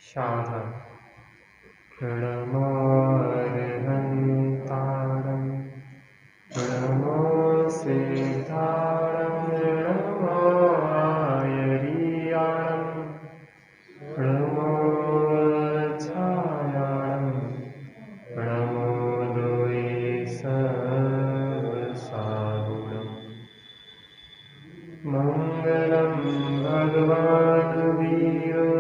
साधन प्रणमोऽर्हन्तारं प्रणमो सिद्धारं प्रणमो आयर्याणं प्रणमो छायाणं प्रणमो दोये सर्वसाहुणम् मङ्गलं भगवान् वीरो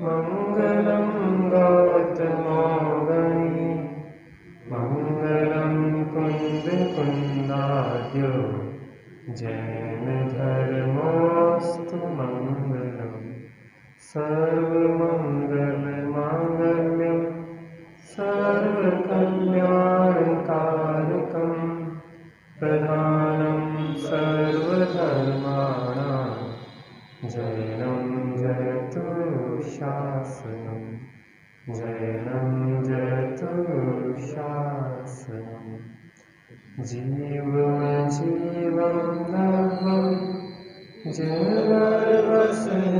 मङ्गलं गौतमो गणी मङ्गलं कुन्दकुन्दाद्यो जैनधर्मोऽस्तु मङ्गलं सर्वमङ्गलमाङ्गल्यं सर्वकल्याणकारकं प्रधानं सर्वधर्माणां जैनं जयतु शासनं जैनं जयतु शासनं जीवं धर्मं जयवर्वसेन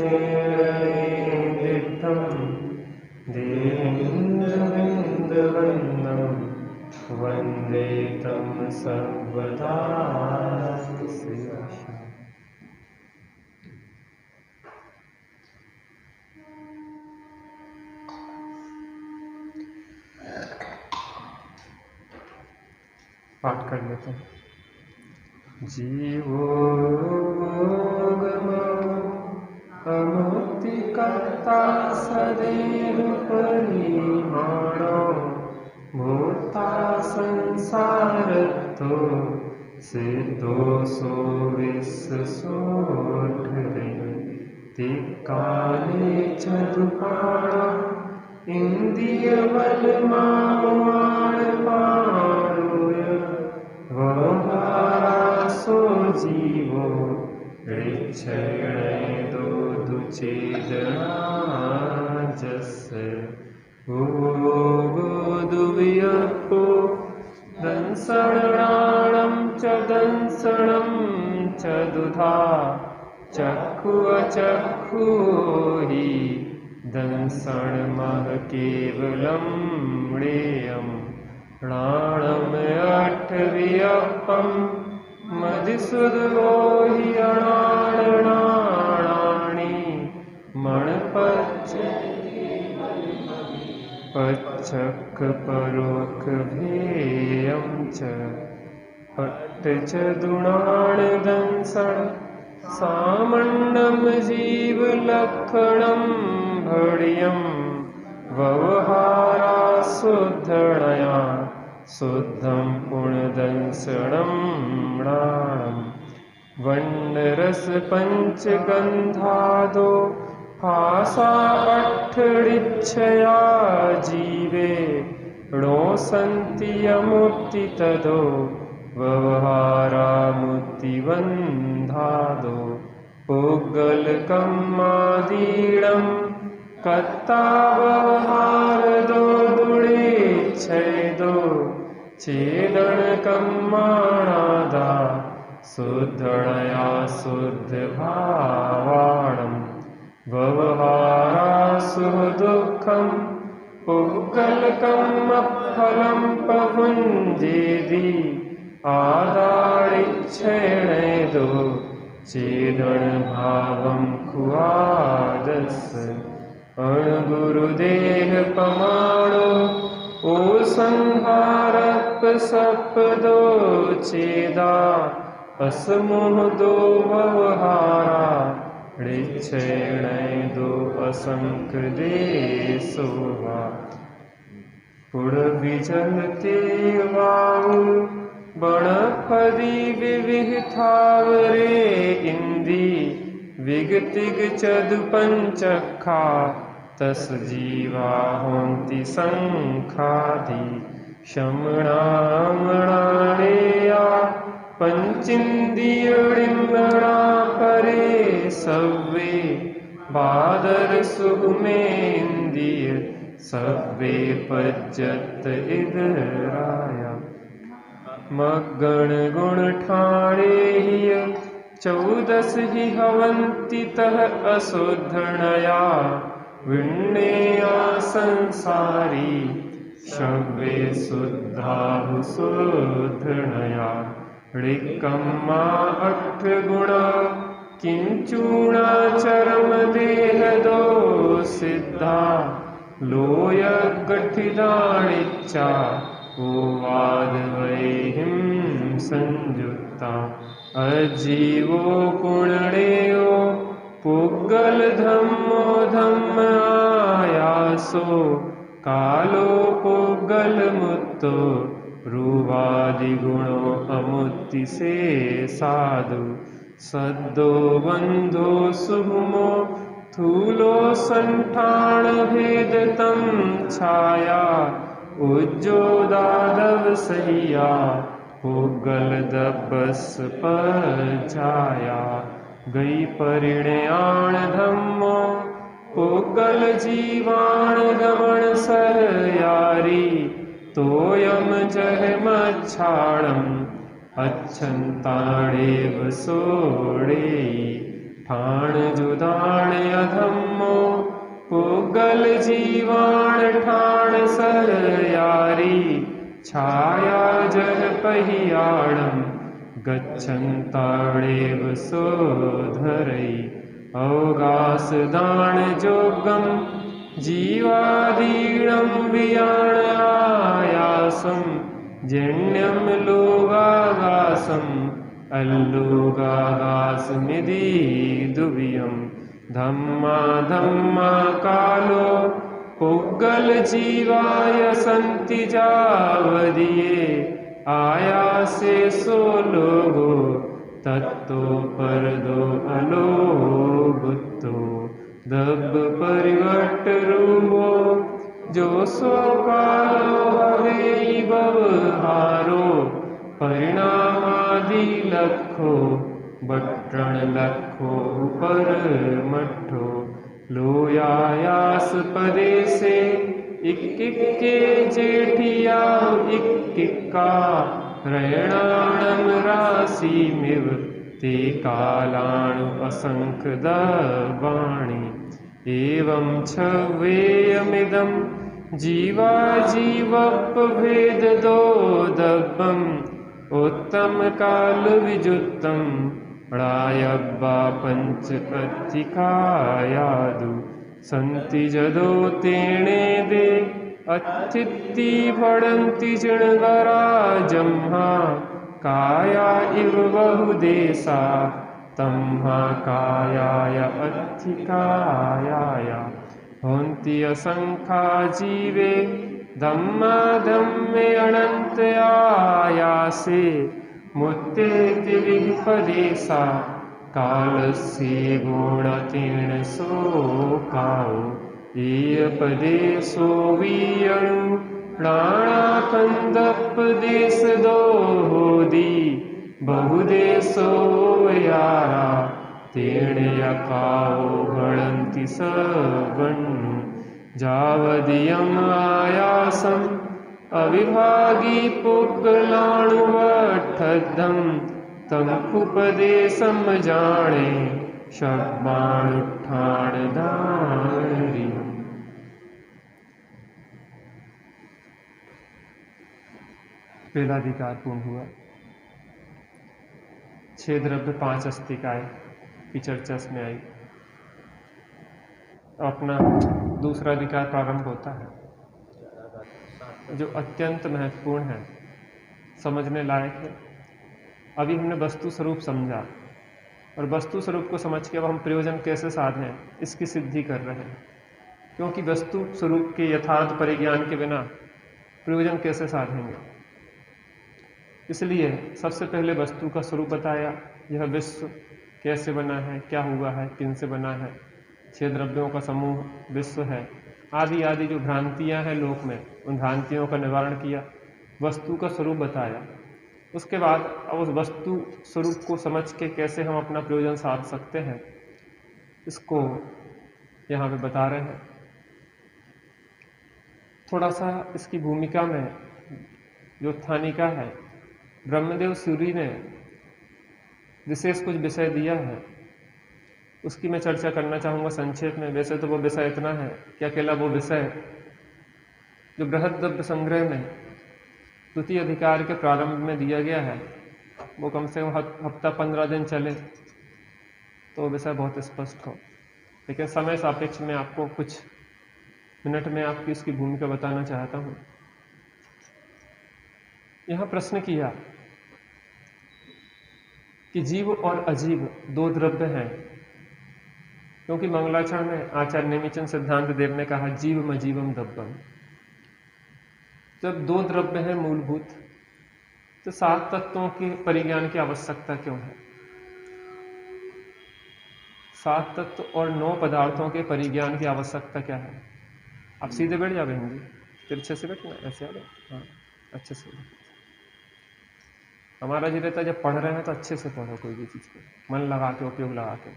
जयदिद्धं देवेन्द्रवृन्दवन्दं वन्दे तं सर्वदा श्रीकृष्ण। पाठ कर लेते हैं। जीवो अमुक्ति कर्ता सदेव परिमाणो भूता संसार तो सिद्धो सो विश्वसोढरे तिकाले चतुपाणो इंद्रिय बल माण पाणुय वहारासो जीवो ऋक्षणे दो दुचेदना जस्य दुवियपो दंसणाणं च दंसणं च दुधा चक्षु अचक्षु हि दंसणमः केवलं म्रियं प्राणमयठवियपं मधुसूदनो हि अणाणानि मणपच्च पच्चक्परोक्भेयं च पट्ट च दुणाणदंसण सामण्डं जीवलक्षणं भड्यं व्यवहाराशुद्धणया शुद्धं पुण्यदंसणं मृणां वण्डरसपञ्चगन्धादो भासा अट्ठडिच्छया जीवे णो सन्ति यमुक्ति तदो व्यवहारामुक्तिबन्धादो पुग्गलकम्मादीडं कत्ता व्यवहारदो दुडेच्छेदो छेदनकम्माणादा शुद्धणया शुद्धभावाणं व्यवहारासु दुःखं पुग्गलकम्मफलं पभुञ्जेदि आदाडिच्छेणेदो चेदनभावं खुआदस्य अणगुरुदेहपमाणो ओ संहारपसपदो चेदा असमोहदो व्यवहारा ऋच्छेणेदो असंख्यदेशो वा पुरविचलते वाउ बणपदी विविहतावरे इंदी विगतिगचदुपञ्चखा तस जीवा होन्ति संखादि शमणामणाणेया पंचिन्द्रियणिमणा परे सव्वे बादर सुमेन्द्रिय सव्वे पज्जत इदराया मगण गुण ठाणे हिय 14 ही हवन्ति तः अशोधनया विण्णेया संसारी शव्ये शुद्धाहु शोधनया ऋक्कम्मा 8 गुणा किंचूणाचरम देह दो सिद्धा लोय गठिदाणिच्चा ओवाद वैहिं संयुक्ता अजीवो पुण्यो पुग्गल धम्मो धम्म आयासो कालो पुग्गल मुत्तो रूवादि गुणो अमुत्ति से साधु सद्दो बंधो सुहुमो थूलो संठान भेद तम छाया उज्जो दादव सहिया पुग्गल दबस पर छाया गई परिणयाण धम्मो पुग्गल जीवाण गमन सहयारी तोयम जह मच्छाणम अच्छंताणेव सोड़े ठाण जुदाण अधम्मो पुग्गल जीवाण ठाण सहयारी छाया जह पहियाणम गच्छन्ताणेव सोधरै अवगास दान जोगम जीवादीणं वियाण आयासं जन्यं लोगागासम् अल्लोगागासमिति दुव्यं धम्मा धम्मा कालो पुग्गल जीवाय सन्ति जावदिये आयासे सो लोगो तत्तो परदो अलोगुत्तो दब परिवट रूपो जो सो कालो हवे बवहारो परिणामादि लखो बट्टण लखो पर मठो लोयायास पदे से इक्के जेठिया इक्किका रयणाणम राशिमिव ते कालाणु असंख दवाणी एवं छवेयमिदं जीवा जीवप भेद दो दब्बम उत्तम काल विजुत्तम प्रायब्बा पंच अत्थिकायादु संति जदो तेणे दे अत्थित्ति भड़न्ति जिणवरा जम्हा काया इव बहुदेशा तम्हा कायाय अत्थिकायाय होन्ति असंख्या जीवे धम्मा धम्मे अनंत आयासे मुत्तेति विपदेशा कालस्य गुणतीर्ण शोकाओ ये पदेशो वीयणु प्राणाकंदपदेश दोहोदी बहुदेशो यारा तेणे यकाओ गणन्ति सगण्णु जावदियम आयासम अविभागी पुग्गलाणुवठद्धम तंकुपदेशम जाने शब्बाणुठाण धारी। पहला अधिकार पूर्ण हुआ। 6 द्रव्य 5 अस्तिकाएं की चर्चा इसमें आई। अपना दूसरा अधिकार प्रारंभ होता है जो अत्यंत महत्वपूर्ण है, समझने लायक है। अभी हमने वस्तु स्वरूप समझा और वस्तु स्वरूप को समझ के अब हम प्रयोजन कैसे साधें इसकी सिद्धि कर रहे हैं, क्योंकि वस्तु स्वरूप के यथार्थ परिज्ञान के बिना प्रयोजन कैसे साधेंगे। इसलिए सबसे पहले वस्तु का स्वरूप बताया, यह विश्व कैसे बना है, क्या हुआ है, किन से बना है, 6 द्रव्यों का समूह विश्व है, आदि आदि जो भ्रांतियां हैं लोक में, उन भ्रांतियों का निवारण किया, वस्तु का स्वरूप बताया। उसके बाद अब उस वस्तु स्वरूप को समझ के कैसे हम अपना प्रयोजन साध सकते हैं, इसको यहाँ पे बता रहे हैं। थोड़ा सा इसकी भूमिका में जो स्थानिका है, ब्रह्मदेव सूरी ने विशेष कुछ विषय दिया है। उसकी मैं चर्चा करना चाहूँगा संक्षेप में। वैसे तो वो विषय इतना है कि अकेला वो विषय जो बृहद द्रव्य संग्रह में द्वितीय अधिकार के प्रारंभ में दिया गया है, वो कम से कम हफ्ता 15 दिन चले तो विषय बहुत स्पष्ट हो। लेकिन समय सापेक्ष में आपको कुछ मिनट में आपकी उसकी भूमिका बताना चाहता हूँ। यहाँ प्रश्न किया कि जीव और अजीव दो द्रव्य हैं, क्योंकि मंगलाचरण में आचार्य नेमिचंद सिद्धांत देव ने कहा जीवम अजीवम द्रव्यम। जब दो द्रव्य हैं मूलभूत, तो 7 तत्वों के परिज्ञान की आवश्यकता क्यों है? 7 तत्व और 9 पदार्थों के परिज्ञान की आवश्यकता क्या है? आप सीधे बैठ जाओ हिंदी, तिरछे से बैठना, ऐसे आ जाओ। हाँ, अच्छे से। हमारा जी रहता है जब पढ़ रहे हैं तो अच्छे से पढ़ो, कोई भी चीज को मन लगा के, उपयोग लगा के।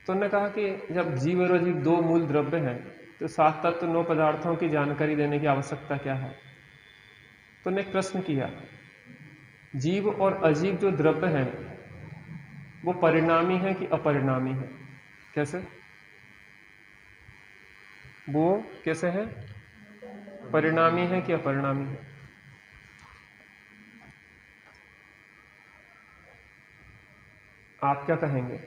तो उन्होंने कहा कि जब जीव और अजीव दो मूल द्रव्य हैं, तो 7 तत्व 9 पदार्थों की जानकारी देने की आवश्यकता क्या है? तो उन्होंने एक प्रश्न किया, जीव और अजीव जो द्रव्य हैं वो परिणामी है कि अपरिणामी है? कैसे? वो कैसे है? परिणामी है कि अपरिणामी है? आप क्या कहेंगे?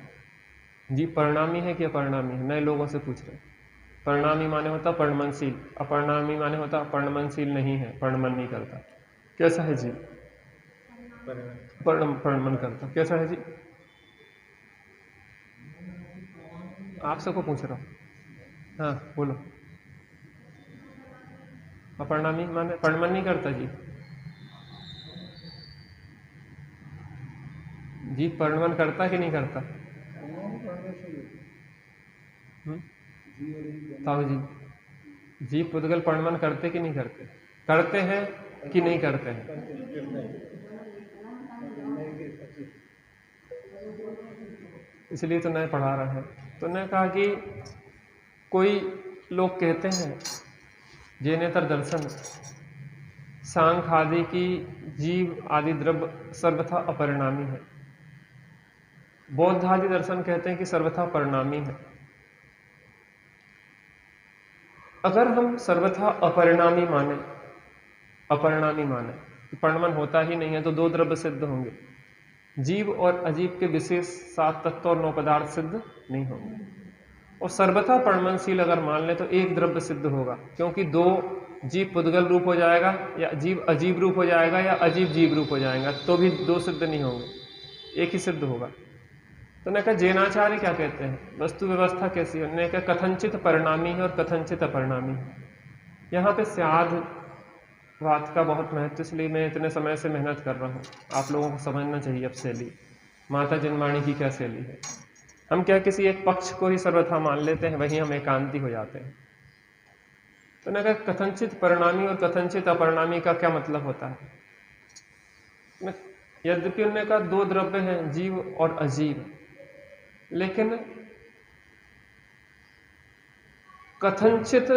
जी परिणामी है कि अपरिणामी है? नए लोगों से पूछ रहे। परिणामी माने होता परिणमनशील, अपरिणामी माने होता परिणमनशील नहीं है, परिणमन नहीं करता। कैसा है जी? परिणमन करता। कैसा है जी? आप सबको पूछ रहा हूँ। हाँ बोलो। अपरिणामी माने परिणमन नहीं करता जी। जी परिणमन करता कि नहीं करता? ताऊ जी, जीव पुद्गल परिणमन करते कि नहीं करते? करते हैं कि नहीं करते हैं? इसलिए तो नए पढ़ा रहा है। तो ने कहा कि कोई लोग कहते हैं जैनेतर दर्शन सांख्य आदि की जीव आदि द्रव्य सर्वथा अपरिणामी है। बौद्ध आदि दर्शन कहते हैं कि सर्वथा परिणामी है। अगर हम सर्वथा अपरिणामी माने कि परिणमन होता ही नहीं है, तो दो द्रव्य सिद्ध होंगे। जीव और अजीव के विशेष 7 तत्व और 9 पदार्थ सिद्ध नहीं होंगे। और सर्वथा परिणमनशील अगर मान ले तो एक द्रव्य सिद्ध होगा, क्योंकि दो जीव पुद्गल रूप हो जाएगा या जीव अजीव रूप हो जाएगा या अजीव जीव रूप हो जाएगा, तो भी दो सिद्ध नहीं होंगे, एक ही सिद्ध होगा। तो ने कहा जैनाचार्य क्या कहते हैं, वस्तु व्यवस्था कैसी है? उन्होंने कहा कथनचित परिणामी है और कथनचित अपरिणामी है। यहाँ पे स्याद बात का बहुत महत्व, इसलिए मैं इतने समय से मेहनत कर रहा हूँ। आप लोगों को समझना चाहिए अब शैली, माता जिनवाणी की क्या शैली है। हम क्या किसी एक पक्ष को ही सर्वथा मान लेते हैं, वहीं हम एकांती हो जाते हैं। तो उन्होंने कहा कथनचित परिणामी और कथनचित अपरिणामी का क्या मतलब होता है? यद्यपि उन्होंने कहा दो द्रव्य हैं जीव और अजीव, लेकिन कथनचित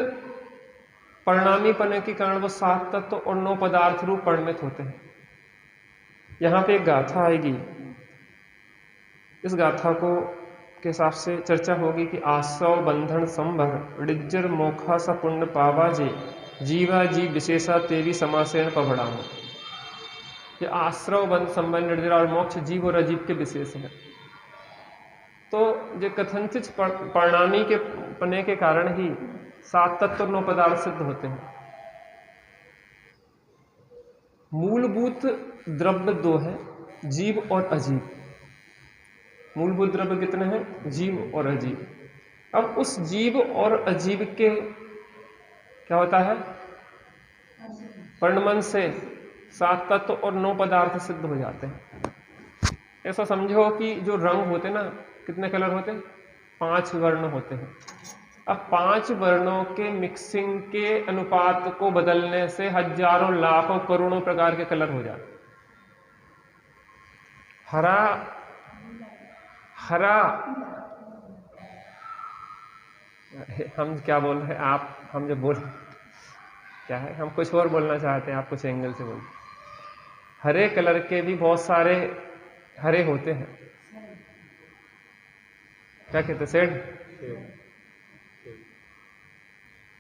परिणामी पने के कारण वो 7 तत्व और 9 पदार्थ रूप परिणमित होते हैं। यहां पे एक गाथा आएगी, इस गाथा को के हिसाब से चर्चा होगी कि आश्रव बंधन संभर ऋज्जर मोखा सा पुण्य पावा जे जीवा जीव विशेषा तेवी समासेन पबड़ा हो। ये आश्रव बंध संबंध निर्जर और मोक्ष जीव और अजीव के विशेष है। तो जो कथनचित परिणामी के पने के कारण ही 7 तत्व और 9 पदार्थ सिद्ध होते हैं। मूलभूत द्रव्य दो है, जीव और अजीव। मूलभूत द्रव्य कितने हैं? जीव और अजीव। अब उस जीव और अजीव के क्या होता है? परिणमन से 7 तत्व और 9 पदार्थ सिद्ध हो जाते हैं। ऐसा समझो कि जो रंग होते ना, कितने कलर होते हैं? 5 वर्ण होते हैं। अब 5 वर्णों के मिक्सिंग के अनुपात को बदलने से हजारों लाखों करोड़ों प्रकार के कलर हो जाते। हरा हम क्या बोल रहे हैं, आप हम जो बोल क्या है, हम कुछ और बोलना चाहते हैं, आप कुछ एंगल से बोल। हरे कलर के भी बहुत सारे हरे होते हैं, क्या कहते हैं, शेड,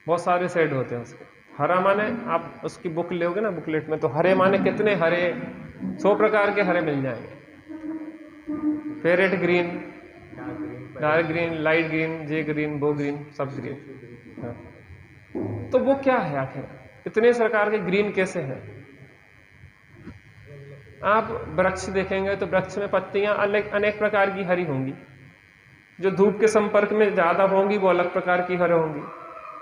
बहुत सारे शेड होते हैं उसके। हरा माने आप उसकी बुक लोगे ना बुकलेट में, तो हरे माने कितने हरे, 100 प्रकार के हरे मिल जाएंगे। फेरेट green, dark green, light green, जे ग्रीन, वो ग्रीन, सब ग्रीन। हाँ। तो वो क्या है आखिर, इतने प्रकार के ग्रीन कैसे हैं? आप वृक्ष देखेंगे तो वृक्ष में पत्तियां अनेक प्रकार की हरी होंगी, जो धूप के संपर्क में ज्यादा होंगी वो अलग प्रकार की हरी होंगी,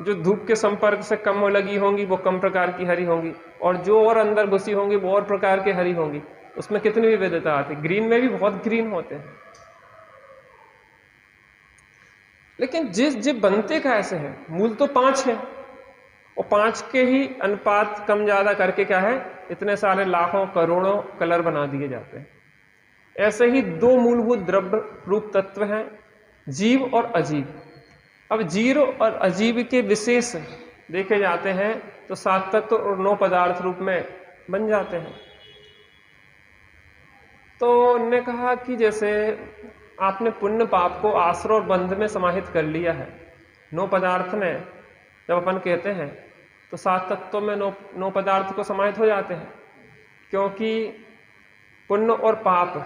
जो धूप के संपर्क से कम लगी होंगी वो कम प्रकार की हरी होंगी, और जो और अंदर घुसी होंगी वो और प्रकार के हरी होंगी। उसमें कितनी विविधता आती है। ग्रीन में भी बहुत ग्रीन होते हैं, लेकिन जिस जीव बनते कैसे हैं, मूल तो 5 है, और 5 के ही अनुपात कम ज्यादा करके क्या है, इतने सारे लाखों करोड़ों कलर बना दिए जाते हैं। ऐसे ही 2 मूलभूत द्रव्य रूप तत्व हैं, जीव और अजीव। अब जीव और अजीव के विशेष देखे जाते हैं तो 7 तत्व और 9 पदार्थ रूप में बन जाते हैं। तो उन्होंने कहा कि जैसे आपने पुण्य पाप को आश्रय और बंध में समाहित कर लिया है, 9 पदार्थ में जब अपन कहते हैं तो 7 तत्वों में 9 पदार्थ को समाहित हो जाते हैं, क्योंकि पुण्य और पाप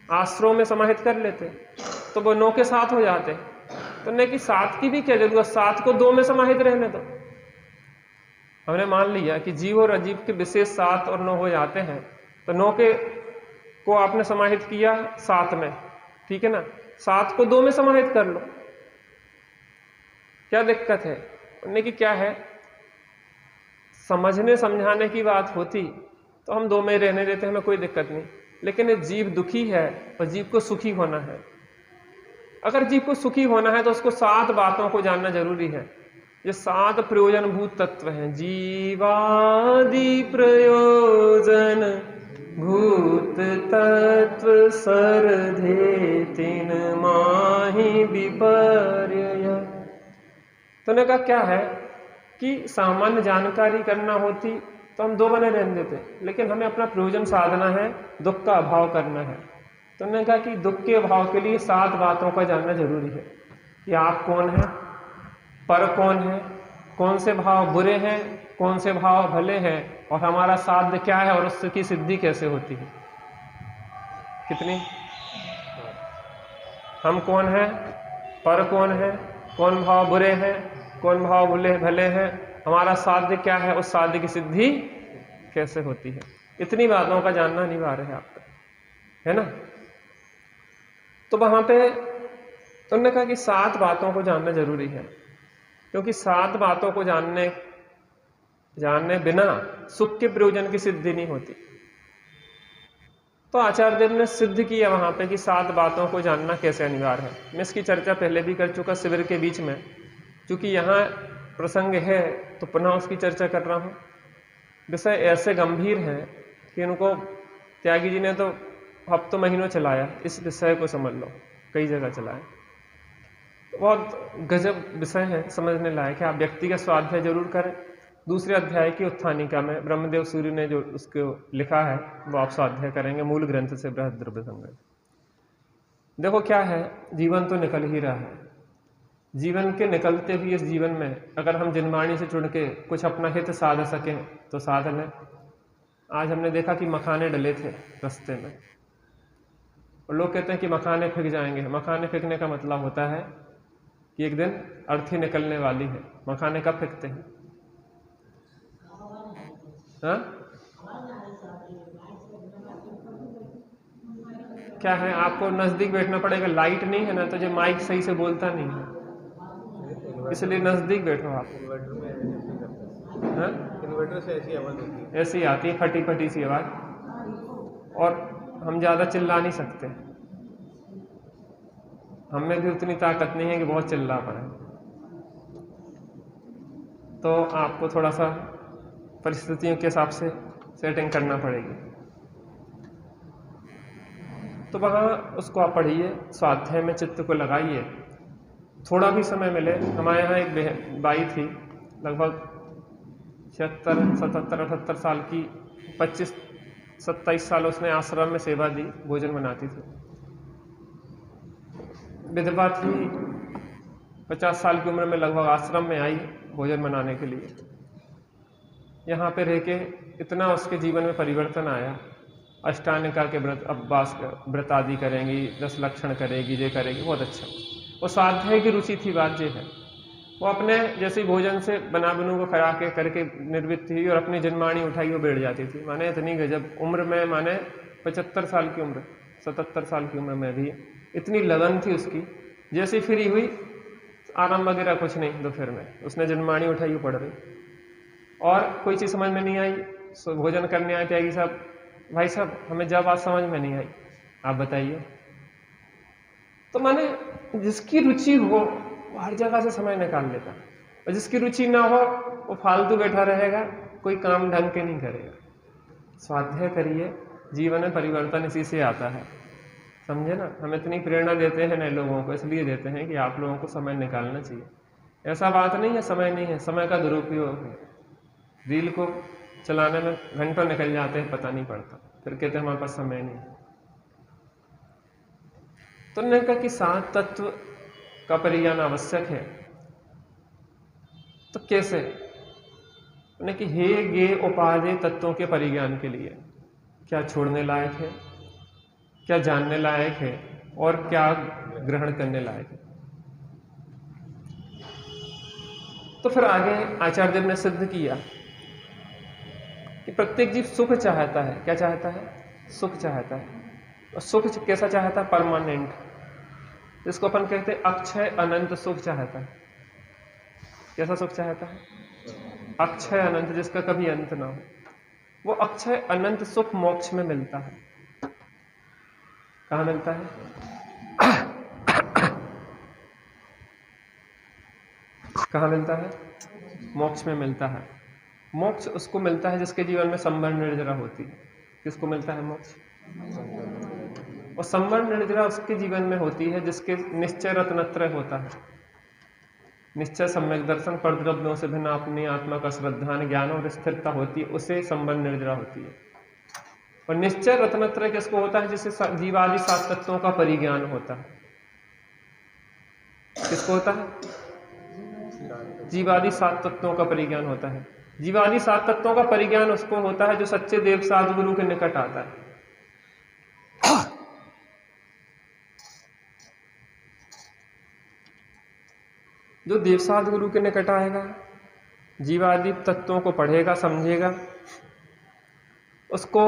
आश्रयों में समाहित कर लेते तो वो 9 के 7 हो जाते। तो नहीं कि 7 की भी क्या जरूरत, 7 को 2 में समाहित रहने दो। हमने मान लिया कि जीव और अजीव के विशेष 7 और 9 हो जाते हैं, तो 9 के को आपने समाहित किया 7 में, ठीक है ना, 7 को 2 में समाहित कर लो, क्या दिक्कत है? उन्हें कि क्या है, समझने समझाने की बात होती तो हम 2 में रहने देते, हमें कोई दिक्कत नहीं। लेकिन जीव दुखी है और जीव को सुखी होना है। अगर जीव को सुखी होना है तो उसको 7 बातों को जानना जरूरी है। ये 7 प्रयोजनभूत तत्व हैं, जीवादि प्रयोजन भूत तत्व सरधे तिन माहि विपर्य। तो ने कहा क्या है कि सामान्य जानकारी करना होती तो हम 2 बने रहने देते, लेकिन हमें अपना प्रयोजन साधना है, दुख का अभाव करना है। तो उन्होंने कहा कि दुख के अभाव के लिए 7 बातों का जानना जरूरी है कि आप कौन हैं, पर कौन है, कौन से भाव बुरे हैं, कौन से भाव भले हैं, और हमारा साध्य क्या है और उसकी सिद्धि कैसे होती है। कितनी, हम कौन है, पर कौन है, कौन भाव बुरे हैं, कौन भाव भले हैं, हमारा साध्य क्या है, उस साध्य की सिद्धि कैसे होती है। इतनी बातों का जानना अनिवार्य है आपका, है ना। तो वहां पे उन्होंने कहा कि 7 बातों को जानना जरूरी है, क्योंकि 7 बातों को जानने बिना सुख के प्रयोजन की सिद्धि नहीं होती। तो आचार्य देव ने सिद्ध किया वहां पे कि 7 बातों को जानना कैसे अनिवार्य है। मैं इसकी चर्चा पहले भी कर चुका शिविर के बीच में, क्योंकि यहाँ प्रसंग है तो पुनः उसकी चर्चा कर रहा हूँ। विषय ऐसे गंभीर हैं कि उनको त्यागी जी ने तो हफ्तों महीनों चलाया, इस विषय को समझ लो, कई जगह चलाया। बहुत गजब विषय है, समझने लायक है। आप व्यक्तिगत स्वाध्याय जरूर करें। दूसरे अध्याय की उत्थानिका में ब्रह्मदेव सूर्य ने जो उसको लिखा है वो आप स्वाध्याय करेंगे, मूल ग्रंथ से बृहद्रव्य संग्रह। देखो क्या है, जीवन तो निकल ही रहा है। जीवन के निकलते भी इस जीवन में अगर हम जिनवाणी से जुड़ के कुछ अपना हित साध सकें तो साध लें। आज हमने देखा कि मखाने डले थे रास्ते में, और लोग कहते हैं कि मखाने फेंक जाएंगे। मखाने फेंकने का मतलब होता है कि एक दिन अर्थी निकलने वाली है। मखाने कब फेंकते हैं? हाँ? क्या है, आपको नजदीक बैठना पड़ेगा, लाइट नहीं है ना तो जो माइक सही से बोलता नहीं है, इसलिए नजदीक बैठो आप। इन्वर्टर से ऐसी आवाज होती है, ऐसी आती है फटी फटी सी आवाज, और हम ज्यादा चिल्ला नहीं सकते, हमें भी उतनी ताकत नहीं है कि बहुत चिल्ला पड़े। तो आपको थोड़ा सा परिस्थितियों के हिसाब से सेटिंग करना पड़ेगी। तो वहाँ उसको आप पढ़िए, स्वाध्याय में चित्त को लगाइए, थोड़ा भी समय मिले। हमारे यहाँ एक बाई थी, लगभग 76, 77, 78 साल की, 25-27 साल उसने आश्रम में सेवा दी, भोजन बनाती थी। विधवा थी, 50 साल की उम्र में लगभग आश्रम में आई भोजन बनाने के लिए। यहाँ पे रह के इतना उसके जीवन में परिवर्तन आया। अष्टांगिका के व्रत, उपवास, व्रत आदि करेंगी, 10 लक्षण करेगी, ये करेगी, बहुत अच्छा। वो स्वाध्याय की रुचि थी, बात ये है। वो अपने जैसे भोजन से बना बनू को करा के करके निर्वृत्त हुई और अपनी जन्माणी उठाई वो बैठ जाती थी। माने इतनी गजब उम्र में, माने 75 साल की उम्र, 77 साल की उम्र में भी इतनी लगन थी उसकी। जैसे फ्री हुई, आराम वगैरह कुछ नहीं, दोपहर में उसने जन्माणी उठाई, वो पढ़ रही। और कोई चीज़ समझ में नहीं आई, भोजन करने आए थे साहब, भाई साहब हमें जब बात समझ में नहीं आई, आप बताइए। तो माने जिसकी रुचि हो वो हर जगह से समय निकाल लेता, और जिसकी रुचि ना हो वो फालतू बैठा रहेगा, कोई काम ढंग के नहीं करेगा। स्वाध्याय करिए, जीवन में परिवर्तन इसी से आता है, समझे ना। हम इतनी प्रेरणा देते हैं नए लोगों को, इसलिए देते हैं कि आप लोगों को समय निकालना चाहिए। ऐसा बात नहीं है समय नहीं है, समय का दुरुपयोग है। रील को चलाने में घंटों निकल जाते हैं, पता नहीं पड़ता, फिर कहते हैं हमारे पास समय नहीं है। तो उन्होंने कहा कि 7 तत्व का परिज्ञान आवश्यक है। तो कैसे? उन्हें कि हे गे उपादेय तत्वों के परिज्ञान के लिए क्या छोड़ने लायक है, क्या जानने लायक है, और क्या ग्रहण करने लायक है। तो फिर आगे आचार्य देव ने सिद्ध किया कि प्रत्येक जीव सुख चाहता है। क्या चाहता है? सुख चाहता है। और सुख कैसा चाहता है? परमानेंट, जिसको अपन कहते हैं अक्षय अनंत सुख चाहता है। कैसा सुख चाहता है? अक्षय अनंत, जिसका कभी अंत ना हो। वो अक्षय अनंत सुख मोक्ष में मिलता है। कहां मिलता है? कहां मिलता है? मोक्ष में मिलता है। मोक्ष उसको मिलता है जिसके जीवन में संवर निर्जरा होती है। किसको मिलता है मोक्ष? और संवर निर्जरा उसके जीवन में होती है जिसके निश्चय रत्नत्रय होता है। निश्चय, सम्यक दर्शन, परद्रव्यों से भिन्न अपनी आत्मा का श्रद्धान, ज्ञान और स्थिरता होती है, उसे संवर निर्जरा होती है। और निश्चय रत्नत्रय किसको होता है? जिसे जीवादि 7 तत्वों का परिज्ञान होता है। किसको होता है? जीवादि 7 तत्वों का परिज्ञान होता है। जीवादि 7 तत्वों का परिज्ञान उसको होता है जो सच्चे देव साधु गुरु के निकट आता है। जो देव साधु गुरु के निकट आएगा, जीवादि तत्वों को पढ़ेगा, समझेगा, उसको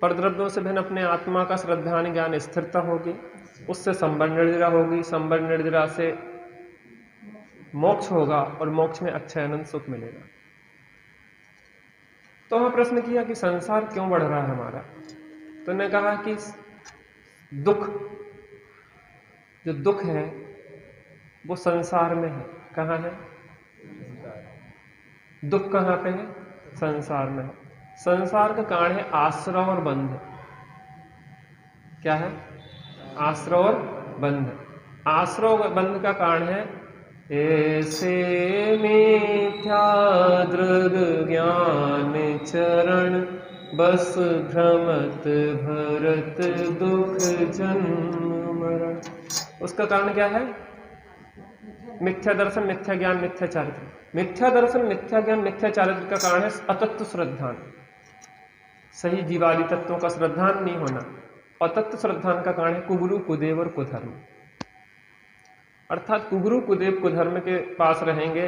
परद्रव्यों से भिन्न अपने आत्मा का श्रद्धान, ज्ञान, स्थिरता होगी, उससे संवर निर्जरा होगी, संवर निर्जरा से मोक्ष होगा, और मोक्ष में अक्षय अनंत सुख मिलेगा। तो हमें प्रश्न किया कि संसार क्यों बढ़ रहा है हमारा? तो ने कहा कि दुख, जो दुख है वो संसार में है। कहाँ है दुख? कहाँ पे है? संसार में है। संसार का कारण है आश्रव और बंध। क्या है? आश्रव और बंध। आश्रव और बंध का कारण है ऐसे मिथ्या दृग ज्ञान चरण, बस भ्रमत भरत दुख जन्म मरण। उसका कारण क्या है? मिथ्या दर्शन, मिथ्या ज्ञान, मिथ्या चारित्र। मिथ्या दर्शन, मिथ्या ज्ञान, मिथ्या चारित्र का कारण है अतत्व श्रद्धान, सही जीवादि तत्वों का श्रद्धान नहीं होना। अतत्व श्रद्धान का कारण है कुगुरु, कुदेव और कुधर्म। अर्थात कुगुरु, कुदेव, कुधर्म के पास रहेंगे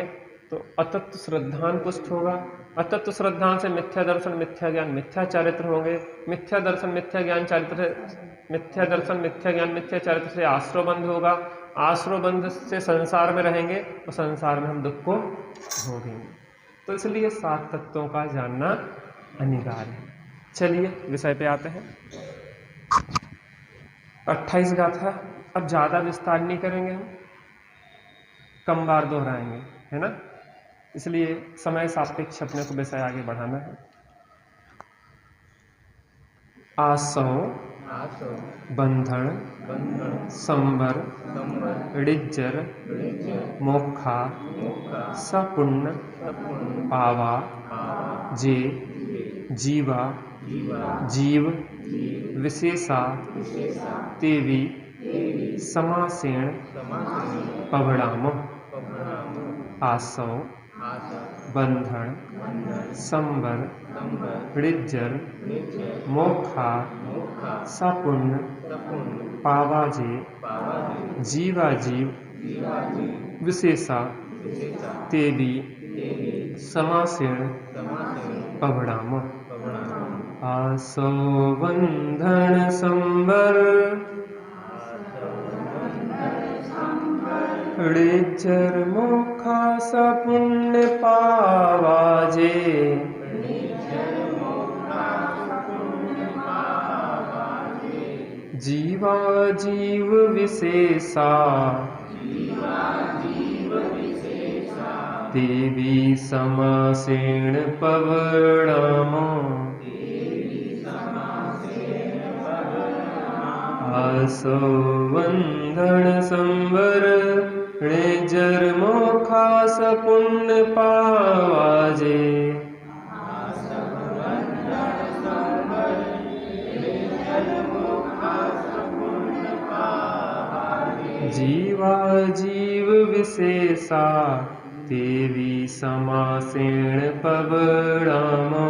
तो अतत्व श्रद्धान पुष्ट होगा। अतत्व श्रद्धान से मिथ्या दर्शन, मिथ्या ज्ञान, मिथ्या चारित्र होंगे। मिथ्या दर्शन, मिथ्या ज्ञान, चारित्र, मिथ्या दर्शन, मिथ्या ज्ञान, मिथ्या चारित्र से आश्रव बंध होगा। आश्रव बंध से संसार में रहेंगे और संसार में हम दुख को भोगेंगे। तो इसलिए 7 तत्वों का जानना अनिवार्य है। चलिए विषय पे आते हैं। 28 गाथा। अब ज्यादा विस्तार नहीं करेंगे, हम कम बार दोहराएंगे, है ना। इसलिए समय सापेक्ष अपने को विषय आगे बढ़ाना है। आसौ, बंधन, संवर, ऋज्जर, मोक्षा, सपुण्य, पावा, जे, जीवा, जीव, विशेषा, तेवी, समासेन पवड़ामो आसव बंधन संवर ऋज्जर मोक्षा सपुण्य पावाजे जीवाजीव विशेषा तेवी समासेन पवड़ामो आसो बंधन संवर ऋज्जर मोक्षा सपुण्य पावाजे जीवा जीव विशेषा देवी समासेन पवड़ामो आसो बंधन संवर ऋज्जर मोक्षा सपुण्य पावाजे जीवा जीव विशेषा देवी समासेन पवड़ामो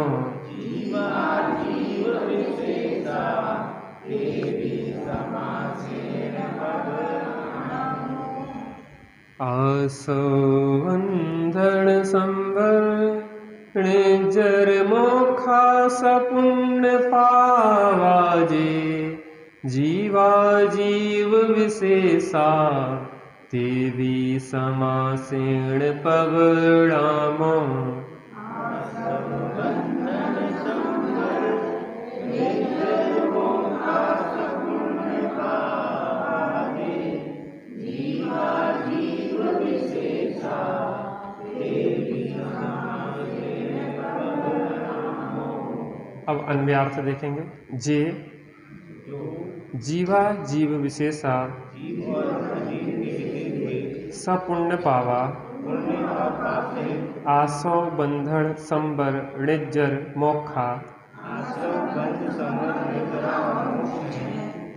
आसो बंधन संवर ऋज्जर मोक्षा सपुण्य पावाजे जीवा जीव विशेषा देवी समासेन पवड़ामो अब अन्वय अर्थ देखेंगे। जे जीवा जीव विशेषा सपुण्य पावा आसो बंधन संबर ऋज्जर मोक्षा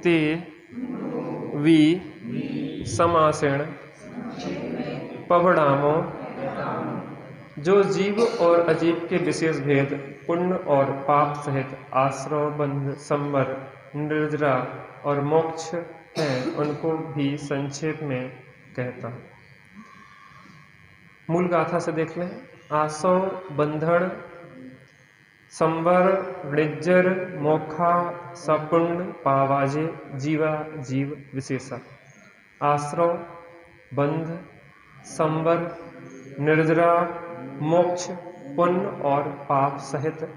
ते वी समासेन पवड़ामो जो जीव और अजीव के विशेष भेद पुण्य और पाप सहित आश्रव बंध संवर निर्जरा और मोक्ष हैं उनको भी संक्षेप में कहता हूँ। मूल गाथा से देख लें। आसो बंधन संवर ऋज्जर मोक्षा सपुण्य पावाजे जीवा जीव विशेषा। आश्रव बंध संवर निर्जरा मोक्ष पुण्य और पाप सहित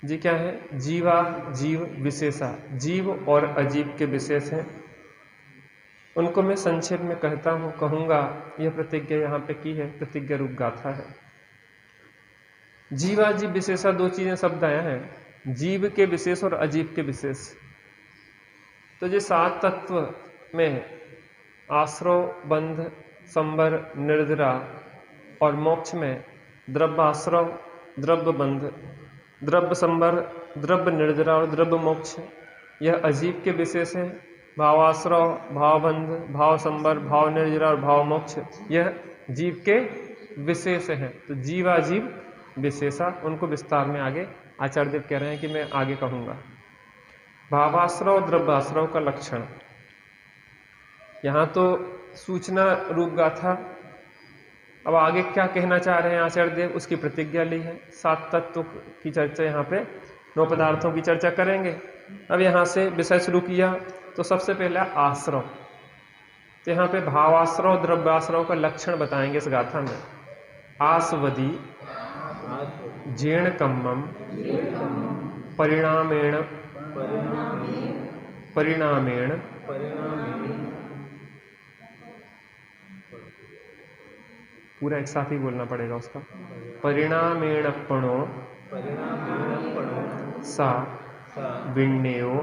जी क्या है? जीवा जीव विशेषा। जीव और अजीव के विशेष हैं, उनको मैं संक्षेप में कहता हूँ, कहूँगा। यह प्रतिज्ञा यहाँ पे की है, प्रतिज्ञा रूप गाथा है। जीवा जीव विशेषा दो चीजें शब्द आया है, जीव के विशेष और अजीव के विशेष। तो ये सात तत्व में आश्रव बंध संवर निर्जरा और मोक्ष में द्रव्याश्रव द्रव्य बंध द्रव्य संवर द्रव्य निर्जरा और द्रव्य मोक्ष यह अजीव के विशेष है। भावाश्रव भावबंध भाव संवर भाव निर्जरा और भाव मोक्ष यह जीव के विशेष है। तो जीवाजीव विशेषा, उनको विस्तार में आगे आचार्य देव कह रहे हैं कि मैं आगे कहूँगा। भावाश्रव द्रव्याश्रव का लक्षण, यहाँ तो सूचना रूप गाथा। अब आगे क्या कहना चाह रहे हैं आचार्य देव, उसकी प्रतिज्ञा ली है। सात तत्व की चर्चा यहाँ पे, नौ पदार्थों की चर्चा करेंगे। अब यहाँ से विषय शुरू किया तो सबसे पहला आश्रव। तो यहाँ पे भावाश्रव द्रव्याश्रव का लक्षण बताएंगे इस गाथा में। आसवदी जीर्ण कम्मम परिणामेण परिणामेण पूरा एक साथ ही बोलना पड़ेगा उसका। परिणामेणपणो सा विण्यो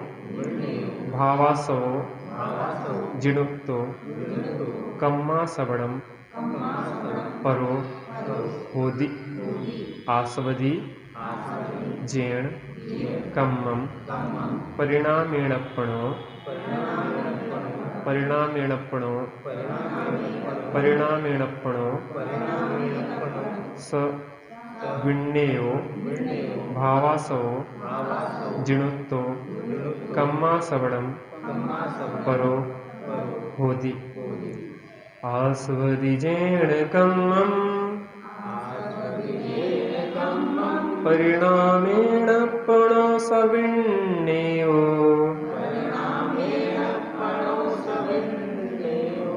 भावासवो जिणुक्तो कम्मा सवणम परो होदि आसवदी जेण कम्मं परिणामेणप्पणो स विण्णेयो भावासो जिणुत्तो कम्मासवणं परो होति। आस्वदिजेण कम्मं परिणामेणप्पणो स विण्णेयो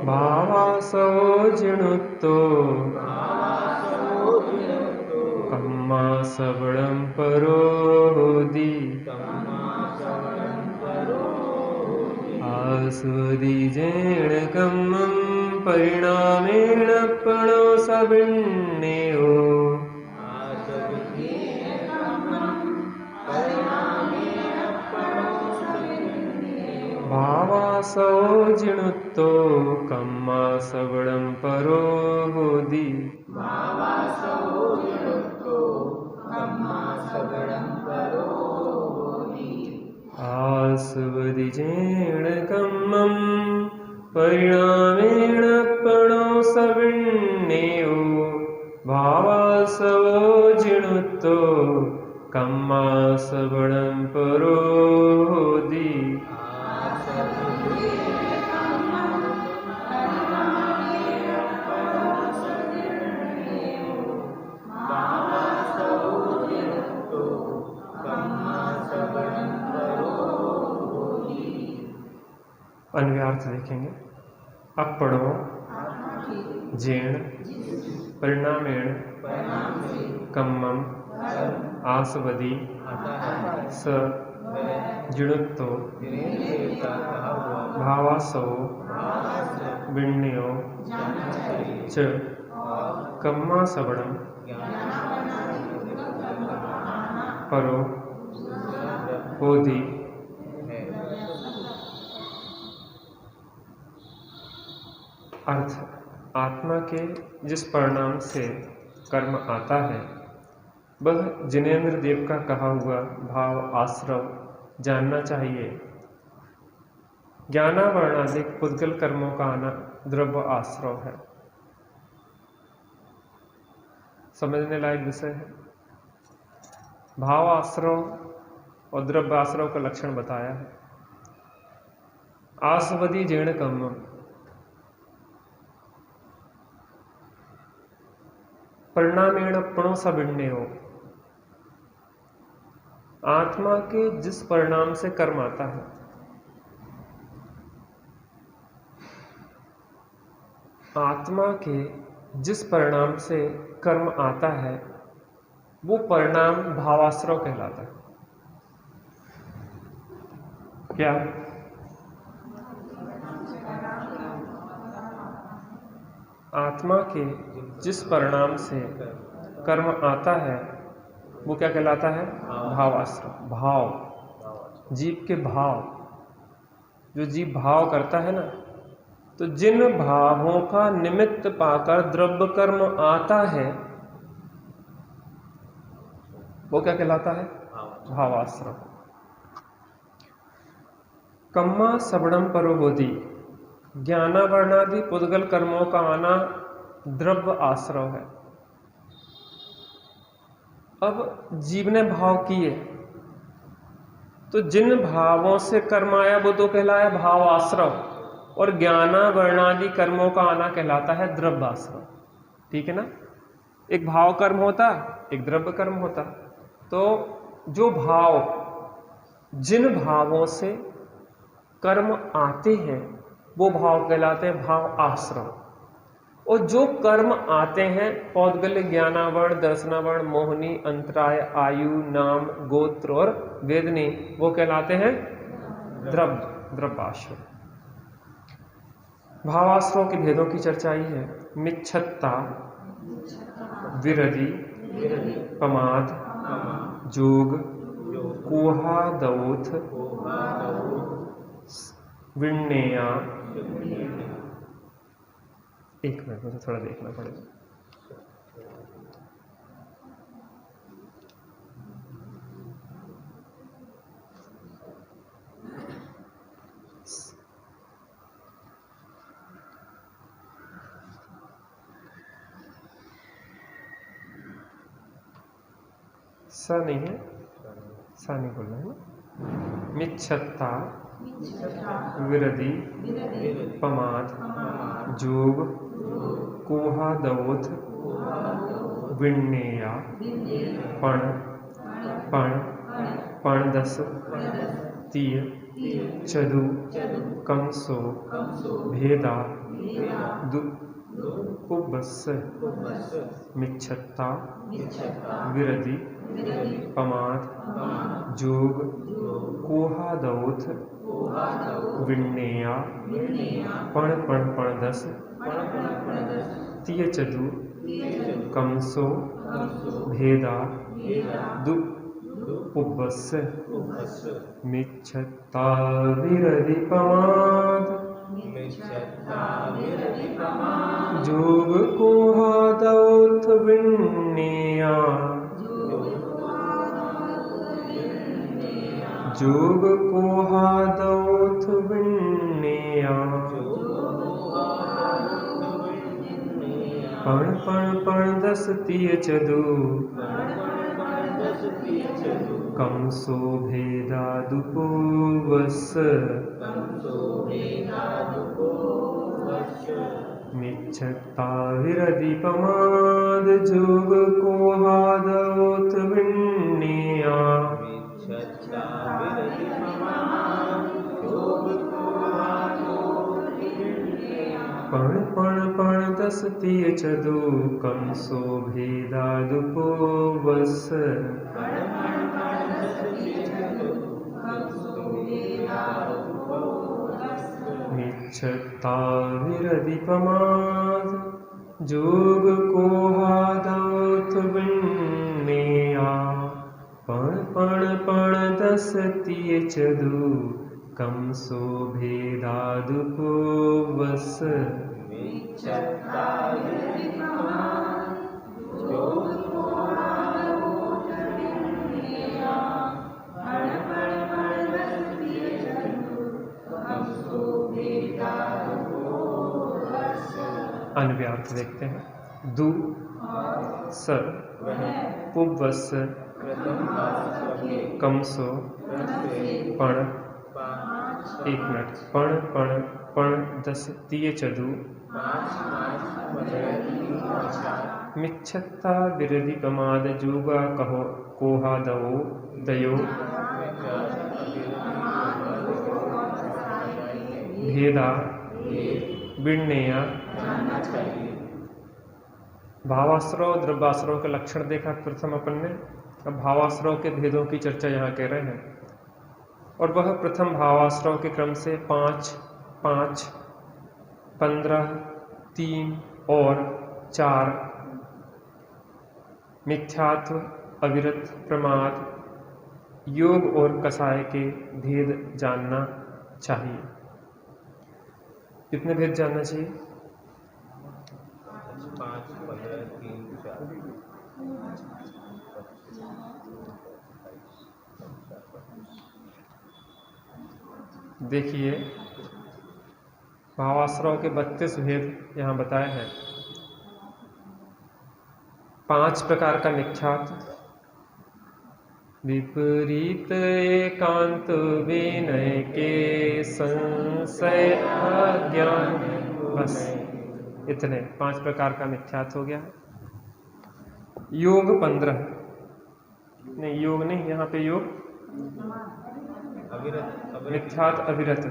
भावासो जिणुत्तो कम्मासवणं परो होति। आस्वदिजेण कम्मं परिणामेणप्पणो स विण्णेयो भावासो जिणुत्तो कम्मासवणं परो होति। आस्वदिजेण कम्मं परिणामेणप्पणो स विण्णेयो भावासो जिणुत्तो कम्मासवणं परो होति। अन्वयार्थ देखेंगे। अपणो जेण परिणामेण कम्मं आस्वदी स जिणुत्तो भावासो विण्णेयो च कम्मासवणं परो होति। अर्थ, आत्मा के जिस परिणाम से कर्म आता है वह जिनेंद्र देव का कहा हुआ भाव आश्रव जानना चाहिए। ज्ञानावरणादिक पुद्गल कर्मों का आना द्रव्य आश्रव है। समझने लायक विषय है। भाव आश्रव और द्रव्य आश्रव का लक्षण बताया है। आस्वदी जेण कम्मम, परिणामेणप्पणो स विण्णेयो, आत्मा के जिस परिणाम से कर्म आता है, आत्मा के जिस परिणाम से कर्म आता है वो परिणाम भावाश्रव कहलाता है। क्या? आत्मा के जिस परिणाम से कर्म आता है वो क्या कहलाता है? भावाश्रव। भाव, जीव के भाव, जो जीव भाव करता है ना, तो जिन भावों का निमित्त पाकर द्रव्य कर्म आता है वो क्या कहलाता है? भावाश्रव। कम्मा सबड़म परो होति, ज्ञानावरणादि पुद्गल कर्मों का आना द्रव्य आश्रव है। अब जीव ने भाव किए तो जिन भावों से कर्म आया वो तो कहलाया भाव आश्रव, और ज्ञानावरणादि कर्मों का आना कहलाता है द्रव्य आश्रव। ठीक है ना? एक भाव कर्म होता, एक द्रव्य कर्म होता। तो जो भाव, जिन भावों से कर्म आते हैं वो भाव कहलाते हैं भाव आश्रव, और जो कर्म आते हैं पौद्गल्य, ज्ञानावरण, दर्शनावरण, मोहनी, अंतराय, आयु, नाम, गोत्र और वेदनी, वो कहलाते हैं द्रव्याश्रव। भावाश्रव के भेदों की चर्चा ही है। मिच्छत्ता, विरधि, प्रमाद, जोग, कुहादौथ, विण्णेया। एक मिनट, मुझे थोड़ा देखना पड़ेगा। स नहीं है, सा नहीं बोल रहे हैं। मिच्छत्ता विरधि पमाद जोग कोहादवोथ विण्णेया पण पण पणदस तीय चदु कमसो भेदा दुपुबस्स मिच्छत्ता विरधि पमाद जोग कोहादवोथ विण्णेया पण पण पणदस तीय चदु कमसो भेदा दुपुबस्स मिच्छत्ता विरधि पमाद जोग कोहादवोथ विण्णेया जोग कोहादवोथ विण्णेया पण पण पणदस तीय चदु कमसो भेदा दुपुबस्स मिच्छत्ता विरधि पमाद जोग कोहादवोथ विण्णेया पण पण पणदस तीय चदु कमसो भेदा दुपुबस्स मिच्छत्ता विरधि पमाद जोग कोहादवोथ विण्णेया पण पण पणदस तीय चदु कमसो भेदा दुपुबस्स अन्व्यार्थ देखते हैं। दु स पुबस्स कमसो पण एक मिनट पण पण पण दस तीय चदु मिच्छत्ता विरधि पमाद जोगा कहो कोहादवो दयो भेदा विण्णेया। भावाश्रव द्रव्याश्रव के लक्षण देखा प्रथम अपन ने। अब भावाश्रव के भेदों की चर्चा यहाँ कर रहे हैं, और वह प्रथम भावाश्रव के क्रम से 5, 5, 15, 3 और 4 मिथ्यात्व, अविरत, प्रमाद, योग और कसाय के भेद जानना चाहिए। कितने भेद जानना चाहिए? 5, 15, 3, 4। देखिए, भावाश्रव के 32 भेद यहाँ बताए हैं। 5 प्रकार का मिथ्यात्व, विपरीत एकांत विनय के संशय अज्ञान, बस इतने 5 प्रकार का मिथ्यात्व हो गया। योग 15 नहीं, योग नहीं, यहाँ पे योग मिथ्यात्व अविरत।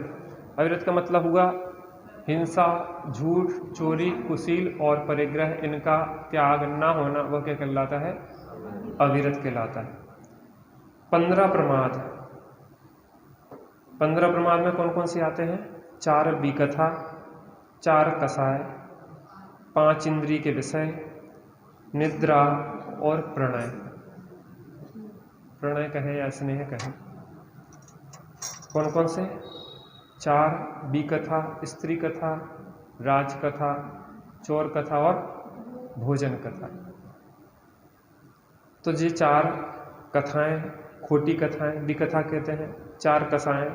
अविरत का मतलब हुआ हिंसा, झूठ, चोरी, कुशील और परिग्रह, इनका त्याग ना होना, वह क्या कहलाता है? अविरत कहलाता है। 15 प्रमाद। 15 प्रमाद में कौन कौन से आते हैं? 4 विकथा, 4 कसाय, 5 इंद्रिय के विषय, निद्रा और प्रणय। प्रणय कहे या स्नेह कहे। कौन कौन से? 4 विकथा, स्त्री कथा, राज कथा, चोर कथा और भोजन कथा। तो ये 4 कथाएं, खोटी कथाएं विकथा कहते हैं। 4 कसाएं,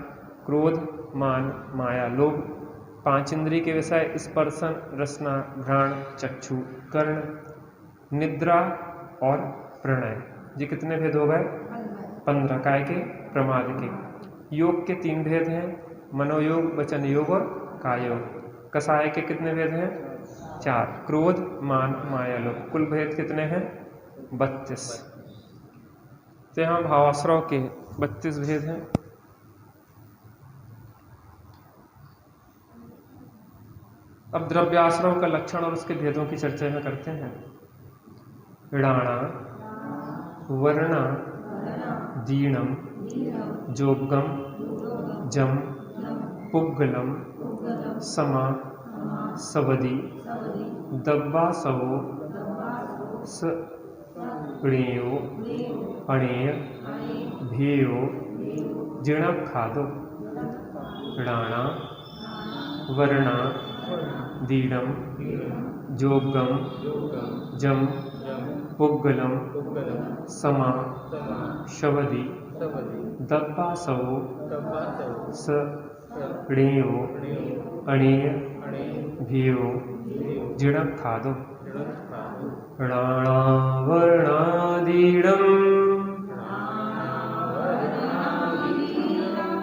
क्रोध, मान, माया, लोभ। 5 इंद्रिय के विषय, स्पर्शन, रसना, घ्राण, चक्षु, कर्ण, निद्रा और प्रणय। जी कितने भेद हो गए? 15। काय के? प्रमाद के। योग के 3 भेद हैं, मनोयोग, वचन योग और कायोग। कसाय के कितने भेद हैं? 4। क्रोध, मान, माया, लोभ। कुल भेद कितने हैं? 32। तो यहाँ भावाश्रव के 32 भेद हैं। अब द्रव्याश्रव का लक्षण और उसके भेदों की चर्चा यहाँ करते हैं। ऋणाणा, वर्णा, दीणम, जोगम, जम, पुग्गलम, समा, सवदी, दब्बासवो, ऋणेयो, अणेय, भेयो, जिणखादो। ऋणाणा, वर्णा, दीणम, जोगम, जम, पुग्गलम, समा, शवदी, दब्बासवो, ऋणेयो, अणेय, भेयो, जिणखादो। ऋणाणा, वर्णा, दीणम,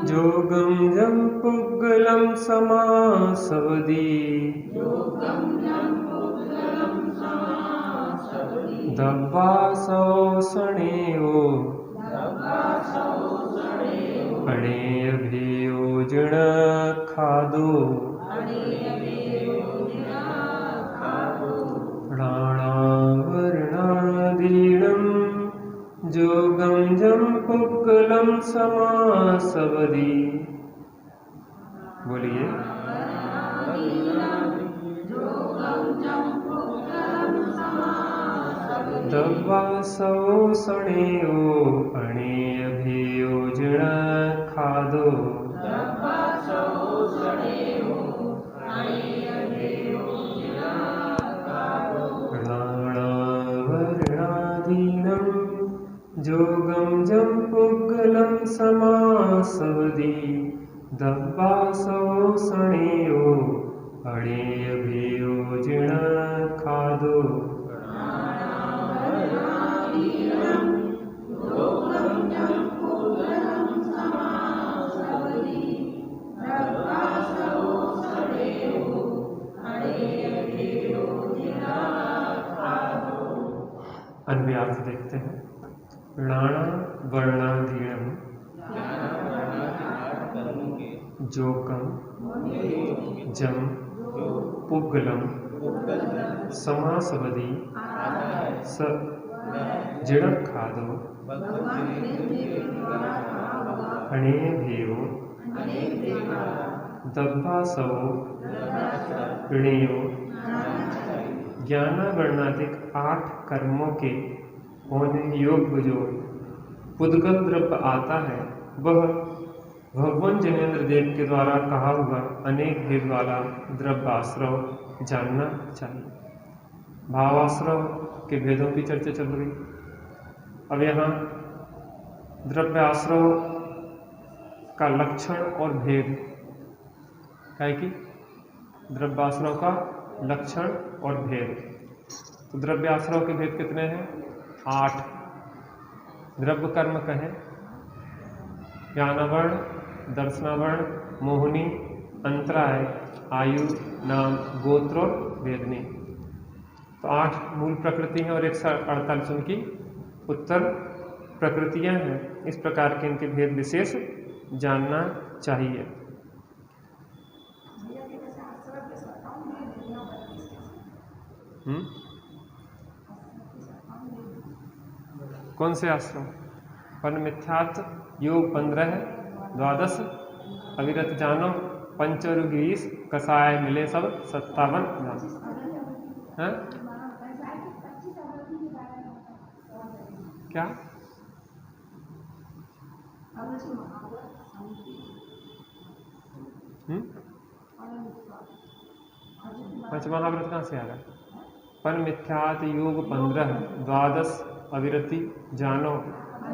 जोगम, जम, पुग्गलम, समा, सवदी, दब्बासवो, ऋणेयो, अणेय, भेयो, जिणखादो। ऋणाणा, वर्णा, दीणम, जोगम, जम, पुग्गलम, समा, सवदी। बोलिए। दब्बासवो, ऋणेयो, अणेय, भेयो, जिणखादो। ऋणाणा, वर्णा, दीणम, जोगम, जम, पुग्गलम, समा, सवदी, दब्बासवो, ऋणेयो, अणेय, भेयो, जिणखादो। अन्य अर्थ देखते हैं। ऋणाणा, वर्णा, दीणम, जोगम, जम, पुग्गलम, समा, सवदी, जिणखादो। अणेय, भेयो, दब्बासवो, ऋणेयो। ज्ञाना वर्णाधिक 8 कर्मों के होने योग्य जो पुद्गल द्रव्य आता है वह भगवान जनेन्द्र देव के द्वारा कहा हुआ अनेक भेद वाला द्रव्याश्रव जानना चाहिए। भावाश्रव के भेदों की चर्चा चल रही। अब यहाँ द्रव्याश्रव का लक्षण और भेद है कि द्रव्याश्रव का लक्षण और भेद। तो द्रव्याश्रव के भेद कितने हैं? 8। द्रव्य कर्म कहें, ज्ञानवर्ण, दर्शनावर्ण, मोहिनी, अंतराय, आयु, नाम, गोत्र और वेदनी। तो 8 मूल प्रकृति हैं और 148 उनकी उत्तर प्रकृतियां हैं। इस प्रकार के इनके भेद विशेष जानना चाहिए। कौन से आश्रम? पन मिथ्यात्व, योग 15 है, द्वादश अविरत जानो, पंचरु 20, कसाय मिले सब 57 है? क्या? पंचमहाव्रत कहाँ से आ रहा है? पन मिथ्यात, योग 15, द्वादश अविरति जानो,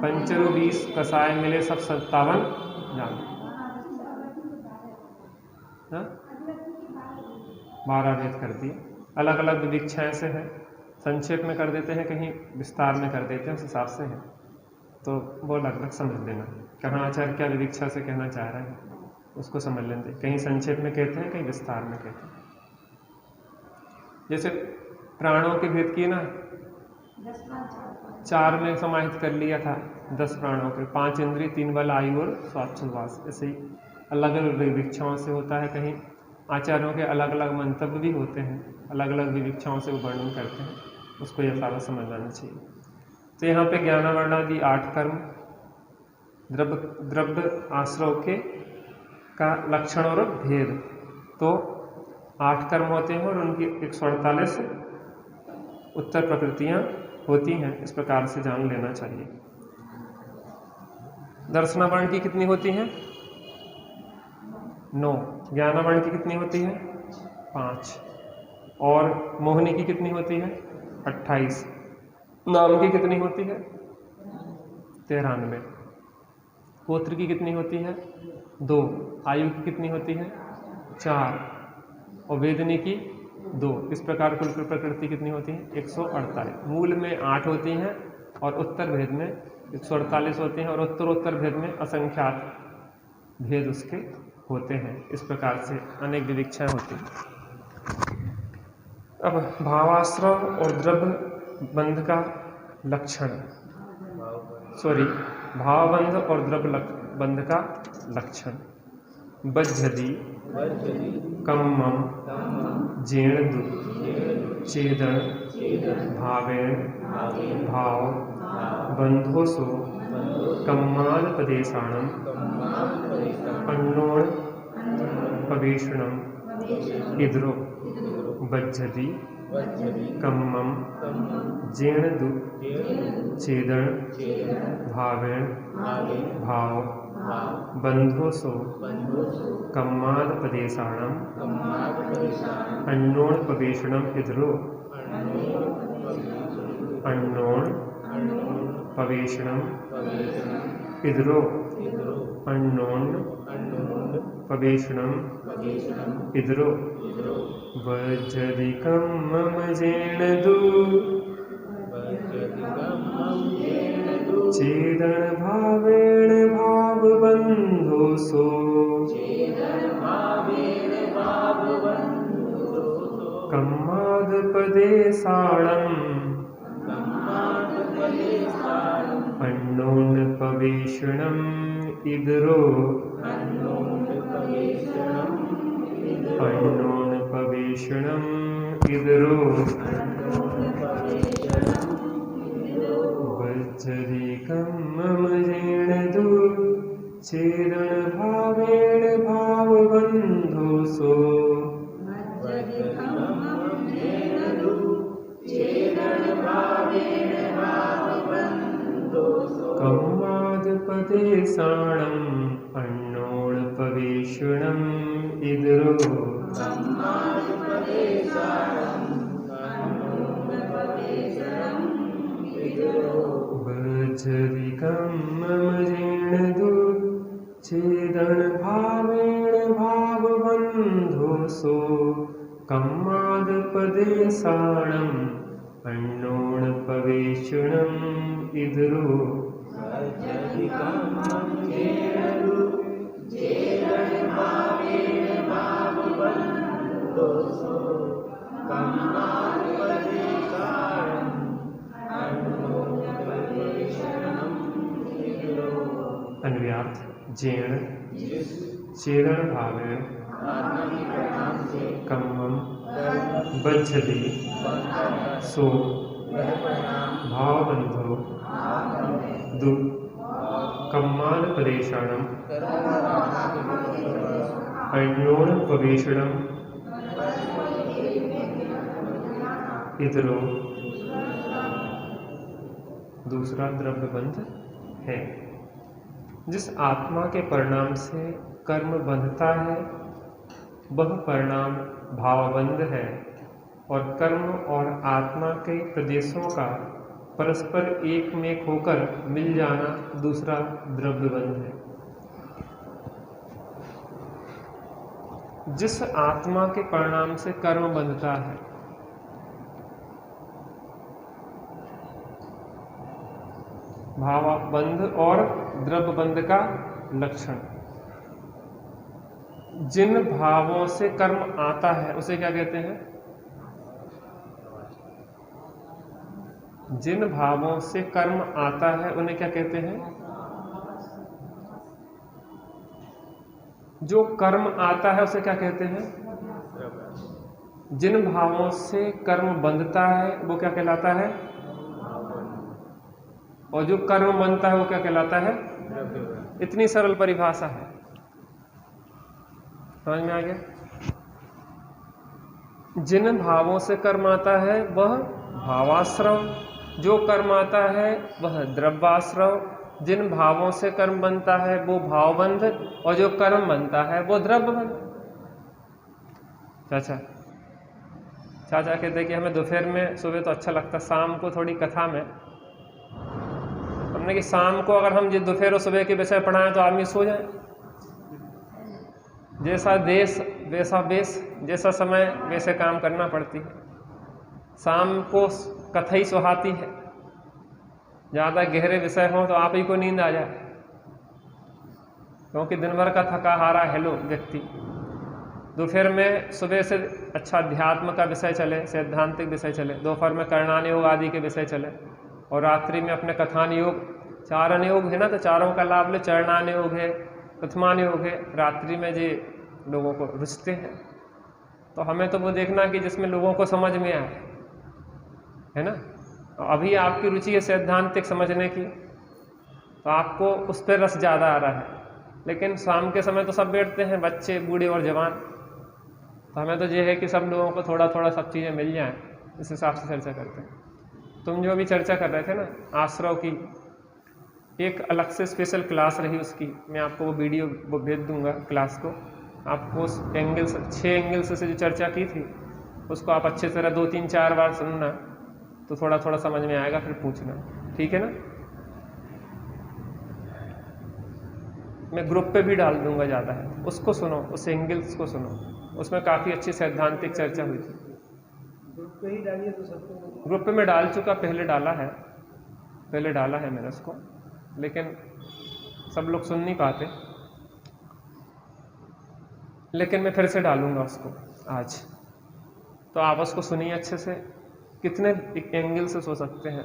पंचरु 20, कसाय मिले सब 57 जानो। 12 भेद कर दिए। अलग अलग दीक्षाएं से है। संक्षेप में कर देते हैं, कहीं विस्तार में कर देते हैं, उस हिसाब से है। तो वो अलग अलग समझ लेना, कहाँ आचार्य क्या विविक्षा से कहना चाह रहे हैं उसको समझ लेंगे। कहीं संक्षेप में कहते हैं, कहीं विस्तार में कहते हैं। जैसे प्राणों के भेद की ना 4 में समाहित कर लिया था, 10 प्राणों के, 5 इंद्रिय, 3 बल, आयु और स्वाच्छ्वास। ऐसे ही अलग अलग विविक्षाओं से होता है। कहीं आचार्यों के अलग अलग मंतव्य भी होते हैं, अलग अलग विविक्षाओं से वो वर्णन करते हैं, उसको यह सारा समझ आना चाहिए। तो यहाँ पे ज्ञानावर्णादि 8 कर्म द्रव्य आश्रव के का लक्षण और भेद, तो 8 कर्म होते हैं और उनकी 148 उत्तर प्रकृतियां होती हैं। इस प्रकार से जान लेना चाहिए। दर्शनावर्ण की कितनी होती हैं? 9। ज्ञानावर्ण की कितनी होती है? 5। और मोहिनी की कितनी होती है? 28। नाम की कितनी होती है? 93। गोत्र की कितनी होती है? 2। आयु की कितनी होती है? 4। और वेदनी की 2। इस प्रकार कुल प्रकृति कितनी होती है? 148। मूल में 8 होती हैं और उत्तर भेद में 148 होते हैं, और उत्तरोत्तर भेद में असंख्यात भेद उसके होते हैं। इस प्रकार से अनेक विविक्षाएं होती हैं। अब भावाश्रव और द्रव्य बंध का लक्षण, भावबंध और द्रव्य बंध का लक्षण। बज्झति कम्मम जीर्ण चेदन भावेन भाव बंधोसो कम्माद पदेशाणम अन्नोण पवेशणम इद्रो बज्झति कम्मम जीर्ण चेदन भावेन भाव बंधोसो कम्माद पदेशाणम अन्नोण पवेशणम इद्रो अन्नोण पवेशणम इद्रो अन्नोण पवेशणम इद्रो बज्झति कम्मम जीर्ण चेदन भावेण भावबंधोसो कम्माद पदेशाणम अन्नोण पवेशणम इद्रो अन्नोण पवेशणम इद्रो बज्झति कम्मम जीर्ण चेदन भावेण भावबंधोसो कम्माद पदेशाणम अन्नोण पवेशणम इद्रो बज्झति कम्मम जीर्ण चेदन भावेण भावबंधोसो कम्माद पदेशाणम अन्नोण पवेशणम इद्रो अन्व्यार्थ जीर्ण चेदन भावेण कम्मम बज्झति सो भावबंधो दु कम्माद पदेशाणम अन्नोण पवेशणम इद्रो दूसरा द्रव्य बंध है। जिस आत्मा के परिणाम से कर्म बंधता है वह परिणाम भावबंध है, और कर्म और आत्मा के प्रदेशों का परस्पर एक में होकर मिल जाना दूसरा द्रव्य बंध है। जिस आत्मा के परिणाम से कर्म बंधता है भावबंध और द्रव्यबंध का लक्षण। जिन भावों से कर्म आता है उसे क्या कहते हैं? जिन भावों से कर्म आता है उन्हें क्या कहते हैं? जो कर्म आता है उसे क्या कहते हैं? जिन भावों से कर्म बंधता है वो क्या कहलाता है? और जो कर्म बनता है वो क्या कहलाता है? इतनी सरल परिभाषा है, समझ में आ गया? जिन भावों से कर्म आता है वह भावाश्रव, जो कर्म आता है वह द्रव्याश्रव, जिन भावों से कर्म बनता है वो भावबंध, और जो कर्म बनता है वो द्रव्यबंध। चाचा कहते कि हमें दोपहर में, सुबह तो अच्छा लगता, शाम को थोड़ी कथा में हमने कि शाम को अगर हम जिस दोपहर और सुबह के विषय पढ़ाएं तो आदमी सो जाए। जैसा देश वैसा वेश, जैसा समय वैसे काम करना पड़ती है। शाम को कथा ही सुहाती है, ज़्यादा गहरे विषय हों तो आप ही को नींद आ जाए, क्योंकि दिन भर का थका हारा है लो व्यक्ति। दोपहर में सुबह से अच्छा अध्यात्म का विषय चले, सैद्धांतिक विषय चले, दोपहर में करणान योग आदि के विषय चले, और रात्रि में अपने कथान योग, चारण योग है ना, तो चारों का लाभ ले। चरणान योग है, कथमान योग है, रात्रि में जे लोगों को रुचते हैं। तो हमें तो वो देखना कि जिसमें लोगों को समझ में आए, है ना। अभी आपकी रुचि है सैद्धांतिक समझने की, तो आपको उस पर रस ज़्यादा आ रहा है, लेकिन शाम के समय तो सब बैठते हैं, बच्चे बूढ़े और जवान। तो हमें तो ये है कि सब लोगों को थोड़ा थोड़ा सब चीज़ें मिल जाएं, इस हिसाब से चर्चा करते हैं। तुम जो अभी चर्चा कर रहे थे ना आश्रव की, एक अलग से स्पेशल क्लास रही उसकी, मैं आपको वो वीडियो वो भेज दूंगा क्लास को। आपको उस एंगल से, 6 एंगल से जो चर्चा की थी उसको आप अच्छे तरह 2-3-4 बार सुनना, तो थोड़ा थोड़ा समझ में आएगा, फिर पूछना, ठीक है ना। मैं ग्रुप पे भी डाल दूंगा, ज़्यादा है उसको सुनो, उस एंगल्स को सुनो, उसमें काफ़ी अच्छी सैद्धांतिक चर्चा हुई थी। ग्रुप पे ही डालिए तो सबको। ग्रुप पे मैं डाल चुका, पहले डाला है मैंने उसको, लेकिन सब लोग सुन नहीं पाते, लेकिन मैं फिर से डालूंगा उसको आज। तो आप उसको सुनिए अच्छे से, कितने एंगल से सो सकते हैं।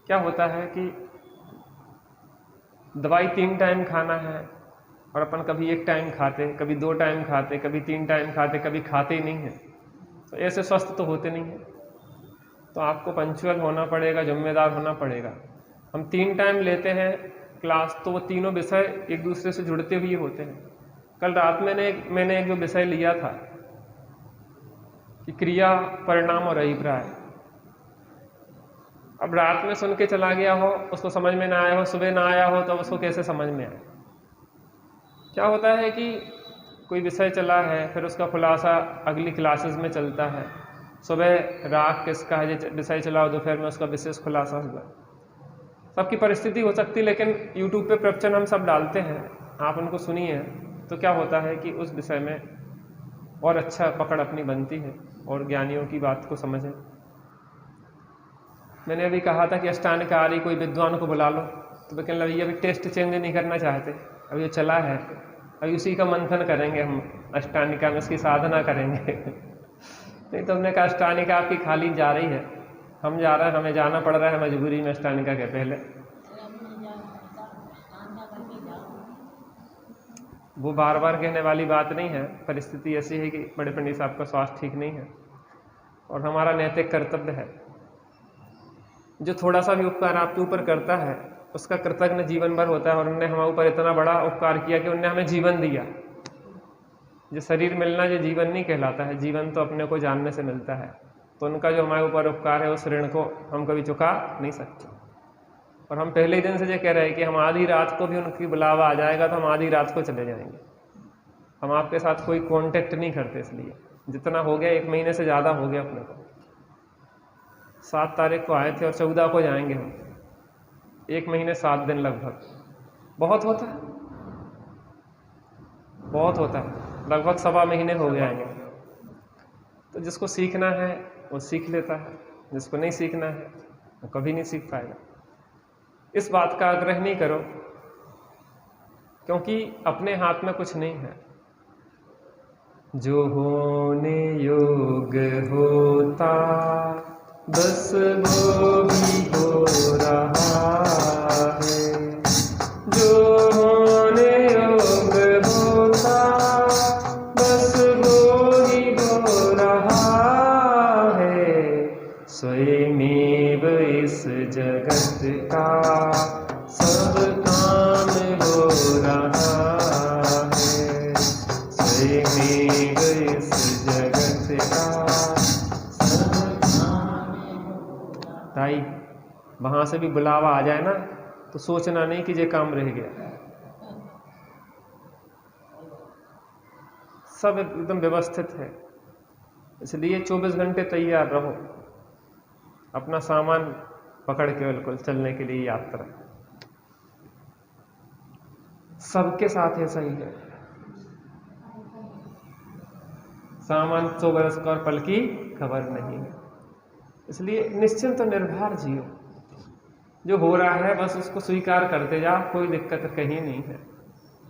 क्या होता है कि दवाई 3 टाइम खाना है, और अपन कभी 1 टाइम खाते, कभी 2 टाइम खाते, कभी 3 टाइम खाते, कभी खाते ही नहीं है, तो ऐसे स्वस्थ तो होते नहीं हैं। तो आपको पंक्चुअल होना पड़ेगा, जिम्मेदार होना पड़ेगा। हम 3 टाइम लेते हैं क्लास, तो वो तीनों विषय एक दूसरे से जुड़ते हुए होते हैं। कल रात मैंने एक जो विषय लिया था कि क्रिया, परिणाम और अभिप्राय, अब रात में सुन के चला गया हो, उसको समझ में ना आया हो, सुबह ना आया हो, तो उसको कैसे समझ में आए। क्या होता है कि कोई विषय चला है, फिर उसका खुलासा अगली क्लासेस में चलता है। सुबह राग किसका है विषय चला, दोपहर में उसका विशेष खुलासा हुआ। सबकी परिस्थिति हो सकती, लेकिन यूट्यूब पे प्रवचन हम सब डालते हैं, आप उनको सुनिए, तो क्या होता है कि उस विषय में और अच्छा पकड़ अपनी बनती है और ज्ञानियों की बात को समझें। मैंने अभी कहा था कि अष्टांगिकारी कोई विद्वान को बुला लो, तो वे कहने लगे अभी टेस्ट चेंज नहीं करना चाहते, अभी ये चला है, अभी उसी का मंथन करेंगे हम, अष्टांगिका में उसकी साधना करेंगे। नहीं तो हमने कहा अष्टांगिका आपकी खाली जा रही है, हम जा रहे हैं, हमें जाना पड़ रहा है मजबूरी में अष्टांगिका के पहले। वो बार बार कहने वाली बात नहीं है, परिस्थिति ऐसी है कि बड़े पंडित साहब का स्वास्थ्य ठीक नहीं है, और हमारा नैतिक कर्तव्य है, जो थोड़ा सा भी उपकार आपके ऊपर करता है उसका कृतज्ञ जीवन भर होता है। और उन्होंने हमारे ऊपर इतना बड़ा उपकार किया कि उन्होंने हमें जीवन दिया। जो शरीर मिलना ये जीवन नहीं कहलाता है, जीवन तो अपने को जानने से मिलता है। तो उनका जो हमारे ऊपर उपकार है उस ऋण को हम कभी चुका नहीं सकते। और हम पहले ही दिन से ये कह रहे हैं कि हम आधी रात को भी उनकी बुलावा आ जाएगा तो हम आधी रात को चले जाएंगे। हम आपके साथ कोई कांटेक्ट नहीं करते, इसलिए जितना हो गया 1 महीने से ज़्यादा हो गया अपने को। 7 तारीख को आए थे और 14 को जाएंगे हम, 1 महीने 7 दिन लगभग। बहुत होता है, बहुत होता है, लगभग 1.25 महीने हो गए आएंगे। तो जिसको सीखना है वो सीख लेता है, जिसको नहीं सीखना है वो कभी नहीं सीख पाएगा। इस बात का आग्रह नहीं करो, क्योंकि अपने हाथ में कुछ नहीं है। जो होने योग्य होता बस वो ही हो रहा है। जो होने योग्य होता बस वो ही हो रहा है। स्वयमेव इस जगत का सब काम हो रहा है। स्वयमेव इस जगत का सब ताई वहां से भी बुलावा आ जाए ना तो सोचना नहीं कि ये काम रह गया। सब एकदम व्यवस्थित है, इसलिए 24 घंटे तैयार रहो अपना सामान पकड़ के बिल्कुल चलने के लिए यात्रा। सबके साथ ऐसा ही है, सामान 100 बरस का और पल की खबर नहीं है। इसलिए निश्चिंत और निर्भर जियो, जो हो रहा है बस उसको स्वीकार करते जाओ, कोई दिक्कत कहीं नहीं है।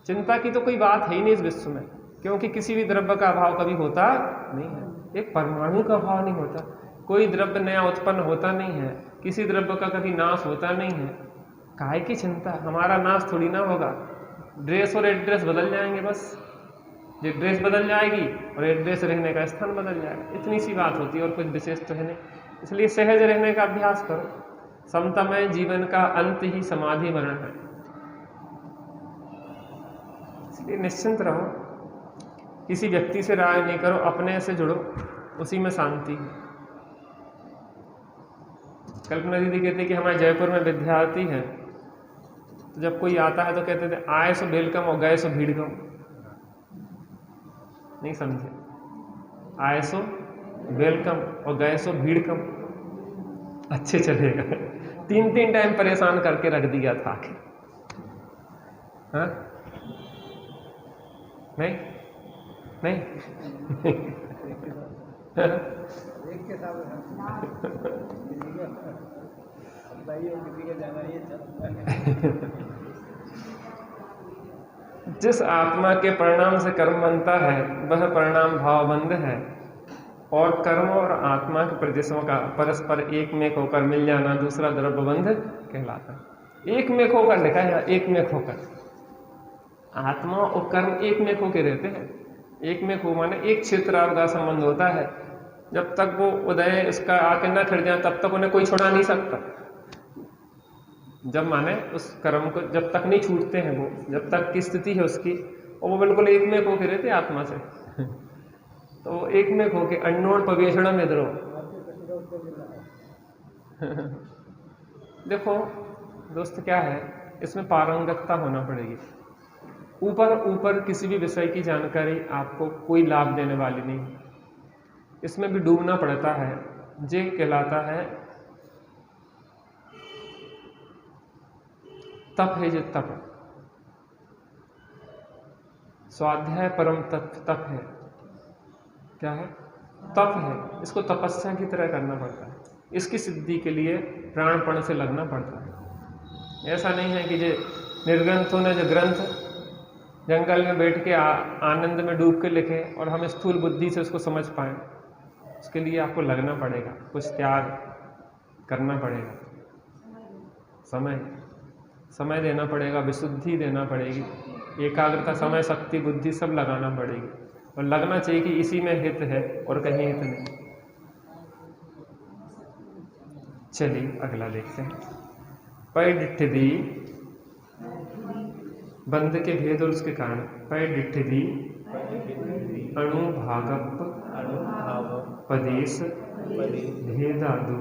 चिंता की तो कोई बात है ही नहीं इस विश्व में, क्योंकि किसी भी द्रव्य का अभाव कभी होता नहीं है। एक परमाणु का अभाव नहीं होता, कोई द्रव्य नया उत्पन्न होता नहीं है, किसी द्रव्य का कभी नाश होता नहीं है। काहे की चिंता, हमारा नाश थोड़ी ना होगा। ड्रेस और एड्रेस बदल जाएंगे, बस ये ड्रेस बदल जाएगी और एड्रेस रहने का स्थान बदल जाएगा, इतनी सी बात होती है और कुछ विशेष तो है नहीं। इसलिए सहज रहने का अभ्यास करो। समतामय जीवन का अंत ही समाधि मरण है, इसलिए निश्चिंत रहो, किसी व्यक्ति से राय नहीं करो, अपने से जुड़ो, उसी में शांति है। कल्पना दीदी कहती है कि हमारे जयपुर में विद्यार्थी है, तो जब कोई आता है तो कहते थे आए सो वेलकम और गए सो भीड़ कम। नहीं समझे, आए सो वेलकम और गए सो भीड़ कम, अच्छे चलेगा। 3 टाइम परेशान करके रख दिया था आखिर। हाँ नहीं नहीं एक के साथ किसी का जाना ही जिस आत्मा के परिणाम से कर्म बनता है वह परिणाम भावबंध है, और कर्म और आत्मा के प्रदेशों का परस्पर एक में होकर मिल जाना दूसरा द्रव्यबंध कहलाता है। एक में होकर लिखा है, एक में होकर। आत्मा और कर्म एक में होके रहते हैं। एक में हो माने एक क्षेत्र का संबंध होता है। जब तक वो उदय इसका आके न खड़ जाए तब तक उन्हें कोई छुड़ा नहीं सकता। जब माने उस कर्म को जब तक नहीं छूटते हैं वो, जब तक की स्थिति है उसकी, और वो बिल्कुल एक में होके रहते आत्मा से। तो एक में होके अनोन पवेषण में द्रो। देखो दोस्त क्या है, इसमें पारंगतता होना पड़ेगी। ऊपर ऊपर किसी भी विषय की जानकारी आपको कोई लाभ देने वाली नहीं, इसमें भी डूबना पड़ता है। जे कहलाता है तप है, जो तप स्वाध्याय परम तप है। क्या है? तप है। इसको तपस्या की तरह करना पड़ता है। इसकी सिद्धि के लिए प्राणपण से लगना पड़ता है। ऐसा नहीं है कि जो निर्ग्रंथों ने जो ग्रंथ जंगल में बैठ के आनंद में डूब के लिखे और हम स्थूल बुद्धि से उसको समझ पाएं। उसके लिए आपको लगना पड़ेगा, कुछ त्याग करना पड़ेगा, समय देना पड़ेगा, विशुद्धि देना पड़ेगी, एकाग्रता, समय, शक्ति, बुद्धि सब लगाना पड़ेगी। और लगना चाहिए कि इसी में हित है और कहीं हित नहीं। चलिए अगला देखते हैं। पैडिठ्ठि बंध के भेद और उसके कारण। पैडिठ्ठि अणुभागप पदेश भेदादु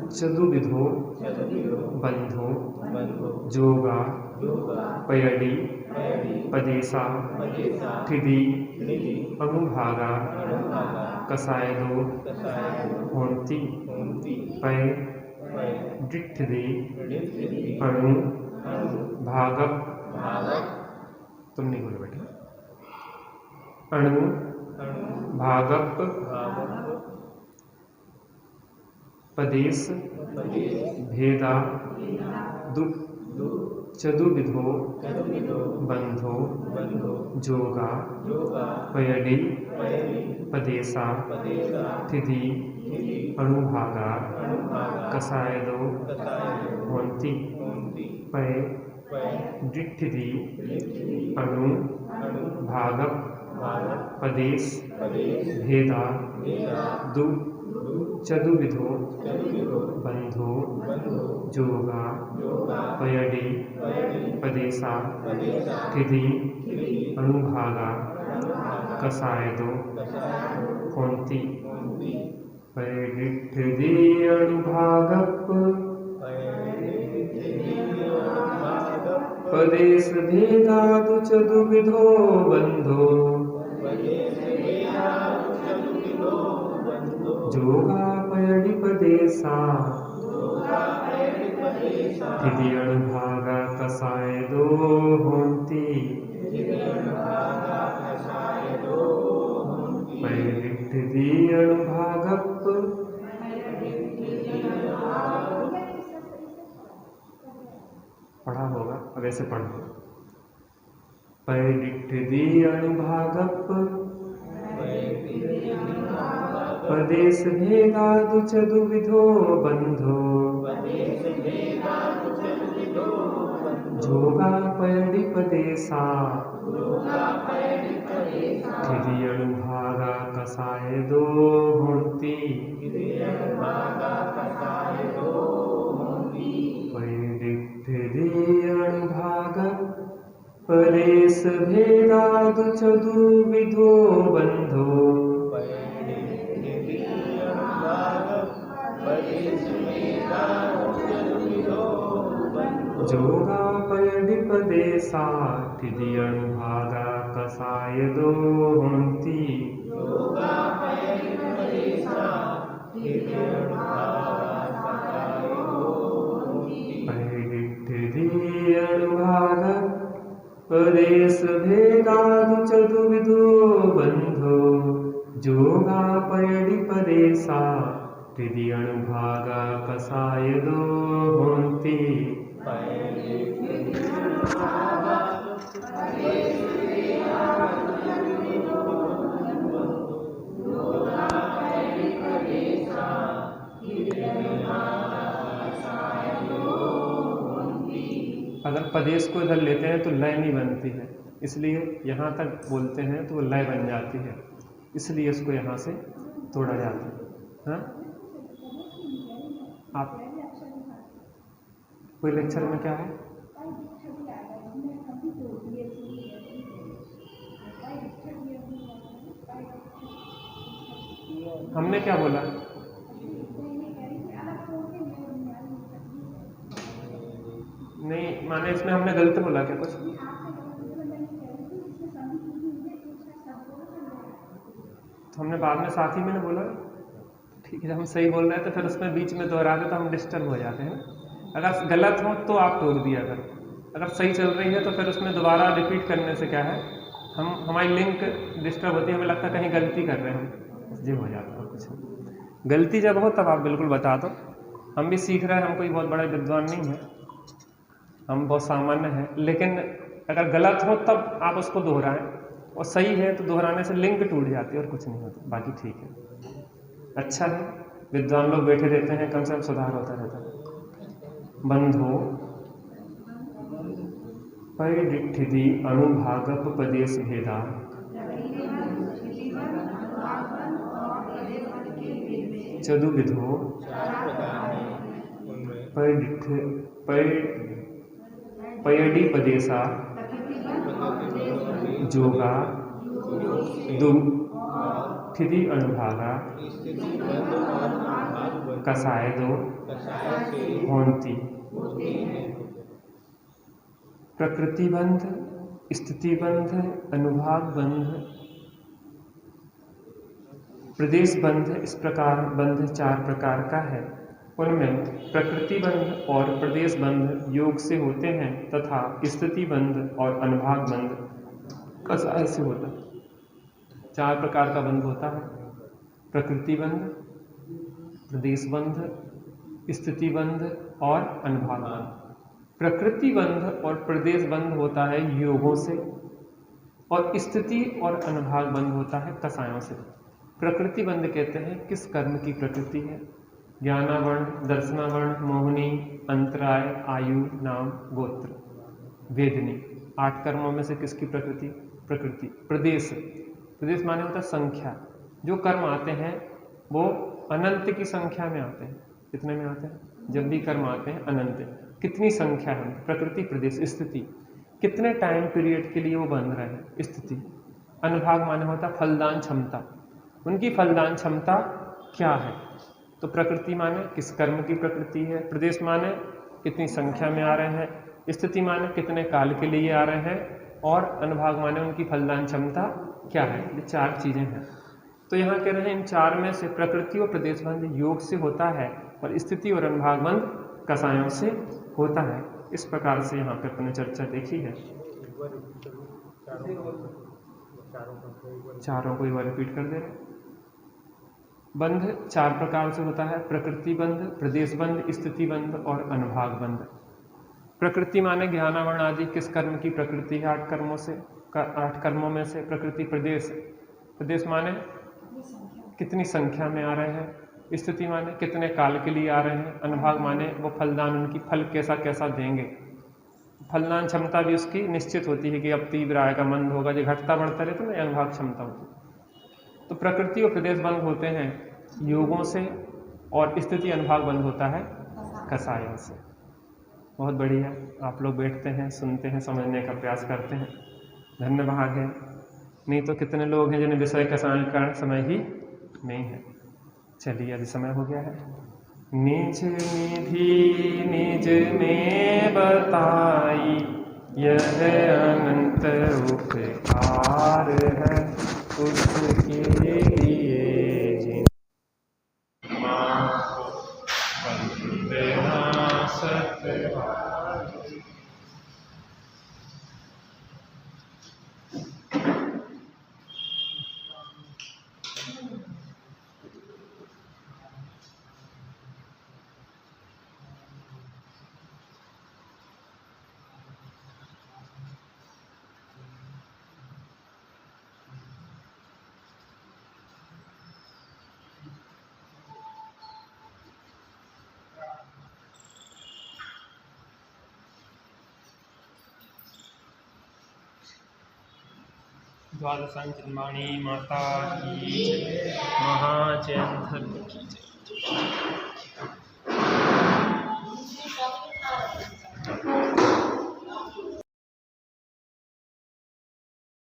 चतुर्विधो बंधो जोगा पयडी पदेशा ठिदी अनुभागा कसायदो होंती पै डिठ्ठि अणु भागप। तुम नहीं बोलो बेटा। अणु भागप पदेश भेदा चतुर्विधो बंधो जोगा पयडी पदेशा तिथि अनुभागा कसायदो होन्ति पय डिठिधि अणु भागप पदेश भेदा दु चतुर्विधो बंधो जोगा पयडी पदेशा तिथि अनुभागा कसायदो होन्ति पयडिठिधि अनुभागप पदेश भेदादु चतुर्विधो बंधो जोगा पयडी पदेशा तिथि अनुभागा कसायदो होन्ति पयडिठिधि अनुभागप पढ़ा होगा, अब ऐसे पढ़ो। पयडिठिधि अनुभागप पदेश भेदादु चतुर्विधो बंधो जोगा पयडी पदेशा तिथि अनुभागा कसायदो होन्ति पयडिठिधि अनुभागा पदेश भेदादु चतुर्विधो बंधो जोगा पयडी पदेशा तिथि अनुभागा कसायदो होन्ति पयडिठिधि अनुभागा पदेश भेदादु चतुर्विधो बंधो जोगा पयडी पदेशा तिथि अनुभागा कसायदो होन्ति अगर पदेश को इधर लेते हैं तो लय नहीं बनती है, इसलिए यहाँ तक बोलते हैं तो वो लय बन जाती है, इसलिए इसको यहाँ से तोड़ा जाता है। हाँ, आप कोई लेक्चर में क्या है? हमने क्या बोला? नहीं, माने इसमें हमने गलत बोला क्या कुछ? तो हमने बाद में साथ ही में बोला ठीक है, हम सही बोल रहे हैं तो फिर उसमें बीच में दोहरा दे तो हम डिस्टर्ब हो जाते हैं। अगर गलत हो तो आप तोड़ दिया अगर सही चल रही है तो फिर उसमें दोबारा रिपीट करने से क्या है, हमारी लिंक डिस्टर्ब होती है, हमें लगता है कहीं गलती कर रहे हैं हम, इसलिए हो जाता है कुछ। गलती जब हो तब आप बिल्कुल बता दो, हम भी सीख रहे हैं, हम कोई बहुत बड़ा विद्वान नहीं है, हम बहुत सामान्य हैं, लेकिन अगर गलत हो तब आप उसको दोहराएं, और सही है तो दोहराने से लिंक टूट जाती है और कुछ नहीं होता, बाकी ठीक है। अच्छा है, विद्वान लोग बैठे रहते हैं, कम से कम सुधार होता रहता है। बंधो परिडिठिधि अनुभागप पदेश भेदा चतुर्विधो पयडी पदेशा जोगा दु ठिधि अनुभागा कसायदो होन्ति। प्रकृति बंध, स्थिति बंध, अनुभाग बंध, प्रदेश बंध, इस प्रकार बंध 4 प्रकार का है। उनमें प्रकृति बंध और प्रदेश बंध योग से होते हैं तथा स्थिति बंध और अनुभाग बंध कसाय से होता है। 4 प्रकार का बंध होता है, प्रकृति बंध, प्रदेश बंध, स्थिति बंध और अनुभाग बंध। प्रकृति बंध और प्रदेश बंध होता है योगों से, और स्थिति और अनुभाग बंध होता है कसायों से। प्रकृति बंध कहते हैं किस कर्म की प्रकृति है, ज्ञानावर्ण, दर्शनावर्ण, मोहिनी, अंतराय, आयु, नाम, गोत्र, वेदनी, 8 कर्मों में से किसकी प्रकृति? प्रकृति। प्रदेश, प्रदेश माने होता है संख्या, जो कर्म आते हैं वो अनंत की संख्या में आते हैं। कितने में आते हैं? जब भी कर्म आते हैं अनंत, कितनी संख्या है? प्रकृति। प्रदेश। स्थिति, कितने टाइम पीरियड के लिए वो बन रहे हैं, स्थिति। अनुभाग माने होता फलदान क्षमता, उनकी फलदान क्षमता क्या है। तो प्रकृति माने किस कर्म की प्रकृति है, प्रदेश माने कितनी संख्या में आ रहे हैं, स्थिति माने कितने काल के लिए आ रहे हैं, और अनुभाग माने उनकी फलदान क्षमता क्या है। ये 4 चीजें हैं। तो यहाँ कह रहे हैं इन 4 में से प्रकृति और प्रदेश बंध योग से होता है, और स्थिति और अनुभाग बंध कसायों से होता है। इस प्रकार से यहाँ पे अपने चर्चा देखी है। चारों को एक बार रिपीट कर दे रहे। बंध 4 प्रकार से होता है, प्रकृति बंध, प्रदेश बंध, स्थिति बंध और अनुभाग बंध। प्रकृति माने ज्ञानावर्ण आदि किस कर्म की प्रकृति है, 8 कर्मों से, 8 कर्मों में से प्रकृति। प्रदेश, प्रदेश माने कितनी संख्या में आ रहे हैं, स्थिति माने कितने काल के लिए आ रहे हैं, अनुभाग माने वो फलदान, उनकी फल कैसा कैसा देंगे। फलदान क्षमता भी उसकी निश्चित होती है कि अब तीव्र आएगा, मंद होगा, जो घटता बढ़ता रहता है ना, अनुभाग क्षमता होती है। तो प्रकृति और प्रदेश बंध होते हैं योगों से, और स्थिति अनुभाग बंध होता है कसायों से। बहुत बढ़िया। आप लोग बैठते हैं, सुनते हैं, समझने का प्रयास करते हैं, धन्यवाद है। नहीं तो कितने लोग हैं जिन्हें विषय कसाय का समय ही नहीं है। चलिए अभी समय हो गया है। निज निधि निज में बताई, यह अनंत उपकार है, उसके लिए जिन द्वादशांचर्माणी माता की जय, महाजन धर्म की जय।